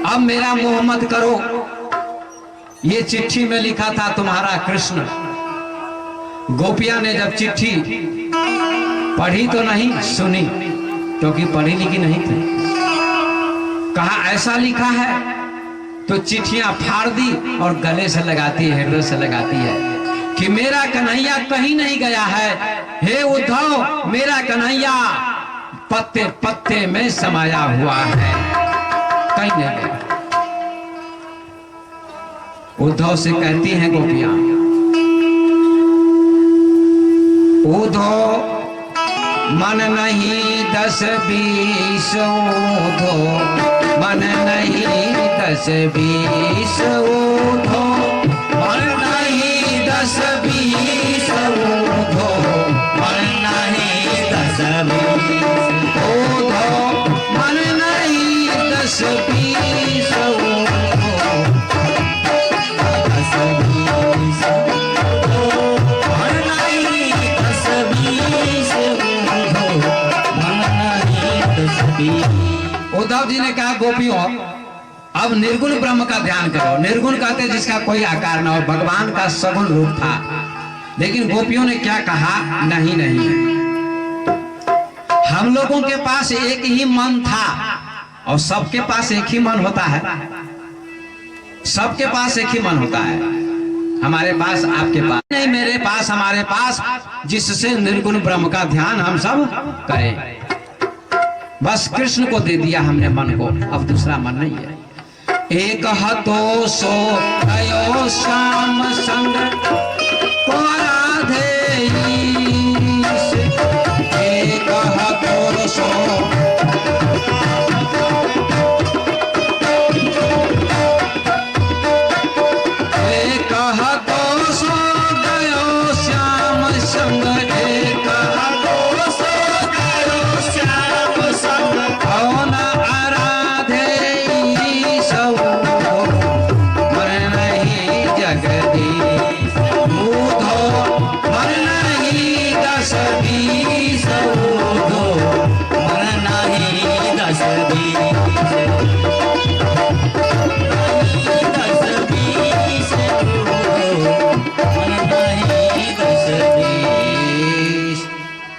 अब मेरा मोह मत करो। ये चिट्ठी में लिखा था तुम्हारा कृष्ण। गोपिया ने जब चिट्ठी पढ़ी तो नहीं, सुनी, क्योंकि पढ़ी लिखी नहीं थी। कहा ऐसा लिखा है, तो चिट्ठियां फाड़ दी और गले से लगाती है, हृदय से लगाती है कि मेरा कन्हैया कहीं नहीं गया है, हे उद्धव मेरा कन्हैया पत्ते पत्ते में समाया हुआ है, कहीं नहीं गया। उद्धव से कहती हैं गोपियां, उद्धव मन नहीं 10-20 उद्धव, मन नहीं 10-20 उद्धव, मन नहीं 10-20 उद्धव, मन नहीं 10-20 उद्धव, मन नहीं 10-20 उद्धव जी ने कहा गोपियों अब निर्गुण ब्रह्म का ध्यान करो। निर्गुण कहते जिसका कोई आकार ना हो, भगवान का सगुण रूप था। लेकिन गोपियों ने क्या कहा, नहीं नहीं, हम लोगों के पास एक ही मन था और सबके पास एक ही मन होता है, सबके पास एक ही मन होता है, हमारे पास आपके पास नहीं, मेरे पास हमारे पास, जिससे निर्गुण ब्रह्म का ध्यान हम सब करें। बस कृष्ण को दे दिया हमने मन को, अब दूसरा मन नहीं है। एक हतो सो गयो श्याम संग को राधे, एक हतो सो एक हतो सो गयो श्याम संग, एक हतो सो गयो श्याम संग, कौन आराधे सब मन नहीं जगदीश, उद्धो मन नहीं 10-20 उद्धो मन नहीं 10-20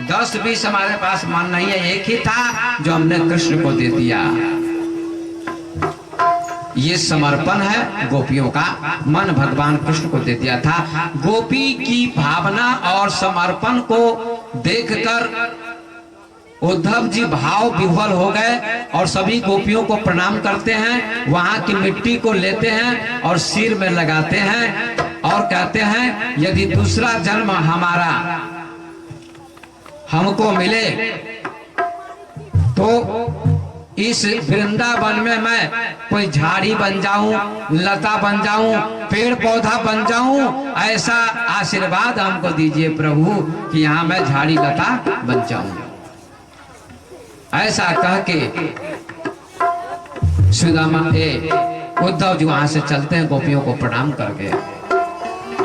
10-20 हमारे पास मन नहीं है, एक ही था जो हमने कृष्ण को दे दिया। ये समर्पण है गोपियों का। मन भगवान कृष्ण को दे दिया था। गोपी की भावना और समर्पण को देखकर उद्धव जी भाव विह्वल हो गए और सभी गोपियों को प्रणाम करते हैं। वहां की मिट्टी को लेते हैं और सिर में लगाते हैं और कहते हैं यदि दूसरा जन्म हमारा हमको मिले तो इस वृंदावन में मैं कोई झाड़ी बन जाऊं, लता बन जाऊं, पेड़ पौधा बन जाऊं, ऐसा आशीर्वाद हमको दीजिए प्रभु कि यहाँ मैं झाड़ी लता बन जाऊं। ऐसा कह के सुदामा उद्धव जी वहां से चलते हैं गोपियों को प्रणाम करके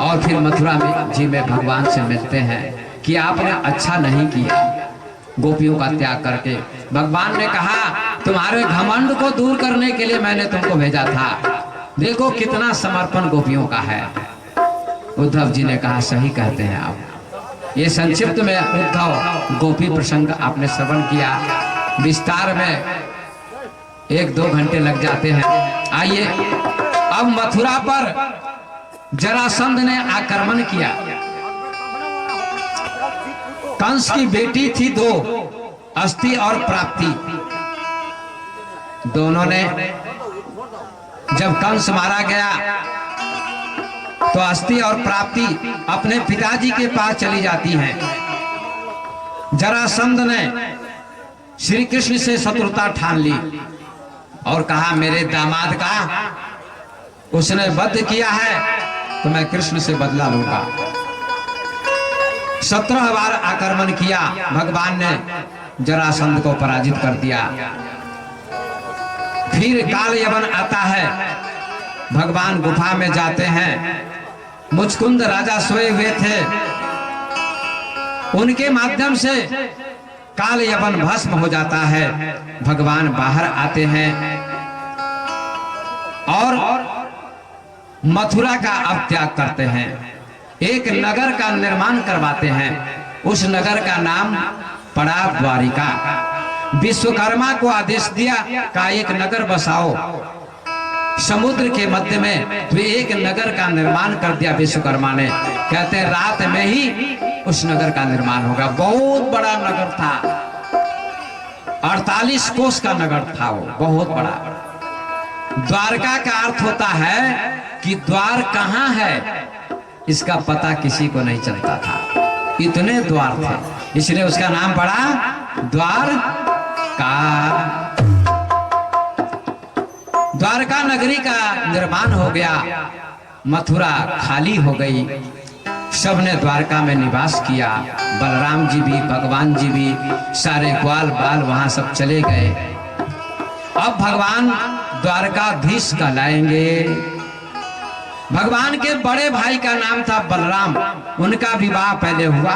और फिर मथुरा में जी में भगवान से मिलते हैं कि आपने अच्छा नहीं किया गोपियों का त्याग करके। भगवान ने कहा तुम्हारे घमंड को दूर करने के लिए मैंने तुमको भेजा था, देखो कितना समर्पण गोपियों का है। उद्धव जी ने कहा सही कहते हैं आप। ये संक्षिप्त में उद्धव गोपी प्रसंग आपने श्रवण किया। विस्तार में 1-2 घंटे लग जाते हैं। आइए अब मथुरा पर जरासंध ने आक्रमण किया। कंस की बेटी थी 2, अस्थि और प्राप्ति। दोनों ने जब कंस मारा गया तो अस्थि और प्राप्ति अपने पिताजी के पास चली जाती हैं। जरासंध ने श्री कृष्ण से शत्रुता ठान ली और कहा मेरे दामाद का उसने वध किया है तो मैं कृष्ण से बदला लूंगा। 17 बार आक्रमण किया, भगवान ने जरासंध को पराजित कर दिया। फिर काल यवन आता है, भगवान गुफा में जाते हैं। मुचकुंद राजा सोए हुए थे, उनके माध्यम से काल यवन भस्म हो जाता है। भगवान बाहर आते हैं और मथुरा का अब त्याग करते हैं। एक नगर का निर्माण करवाते हैं। उस नगर का नाम पड़ा द्वारिका। विश्वकर्मा को आदेश दिया का एक नगर बसाओ समुद्र के मध्य में। तो एक नगर का निर्माण कर दिया विश्वकर्मा ने। कहते हैं रात में ही उस नगर का निर्माण होगा। बहुत बड़ा नगर था, 48 कोस का नगर था वो, बहुत बड़ा। द्वारका का अर्थ होता है कि द्वार कहाँ है इसका पता किसी को नहीं चलता था, इतने द्वार थे, इसलिए उसका नाम पड़ा द्वारका। द्वारका नगरी का निर्माण हो गया, मथुरा खाली हो गई। सबने द्वारका में निवास किया। बलराम जी भी, भगवान जी भी, सारे ग्वाल बाल वहां सब चले गए। अब भगवान द्वारकाधीश कहलाएंगे। भगवान के बड़े भाई का नाम था बलराम। उनका विवाह पहले हुआ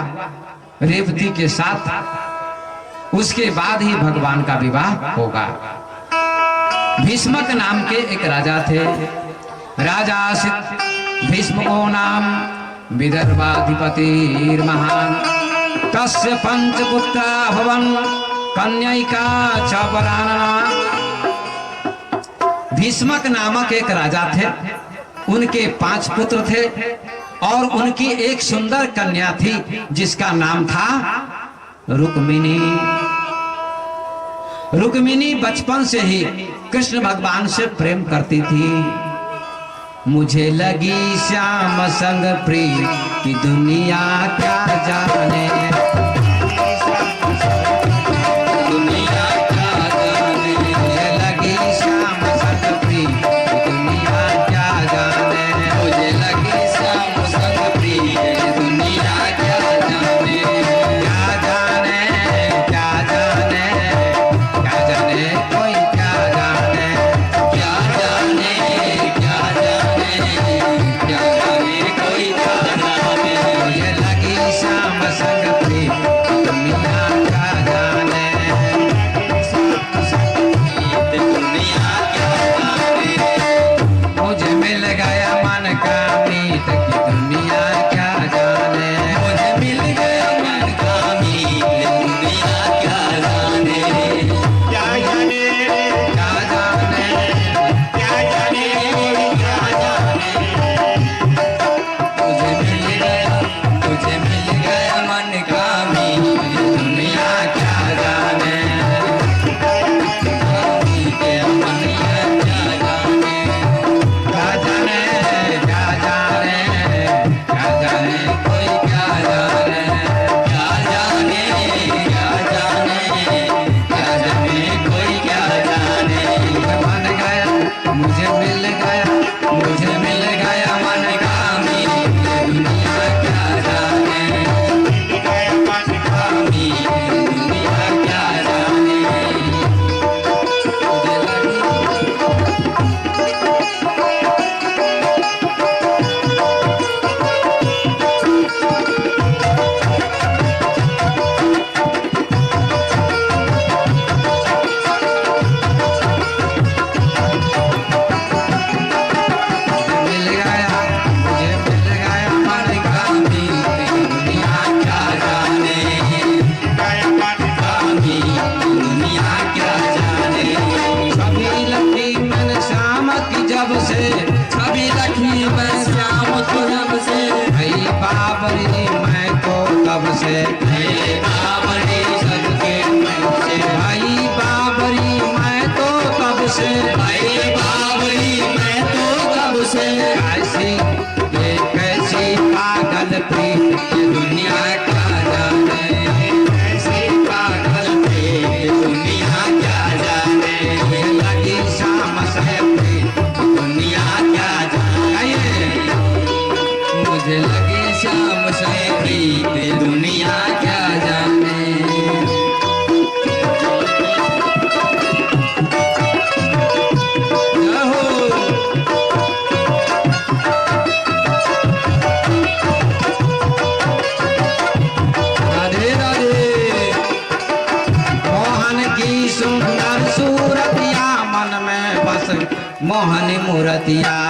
रेवती के साथ, उसके बाद ही भगवान का विवाह होगा। भीष्मक नाम के एक राजा थे। राजा भीष्मको नाम विदर्भाधिपति महान, तस्य पंचपुत्रा भवन कन्यैका च वरानना। भीष्मक नामक एक राजा थे, उनके 5 पुत्र थे और उनकी एक सुंदर कन्या थी जिसका नाम था रुक्मिणी। रुक्मिणी बचपन से ही कृष्ण भगवान से प्रेम करती थी। मुझे लगी श्याम संग प्रिय कि दुनिया क्या जाने, दुनिया क्या जाने। मुझे लगी श्याम संग प्रिय कि दुनिया क्या जाने, मुझे लगी श्याम संग प्रिय कि दुनिया क्या जाने। क्या जाने, क्या जाने, क्या जाने कोई क्या जाने, क्या जाने, क्या जाने, क्या जाने कोई क्या जाने। मुझे लगी श्याम संग प्रिय मुझे लगी शाम से प्रीत दुनिया क्या जाने। राधे राधे। मोहन की सुंदर सूरतिया मन में बस मोहन मूरतिया।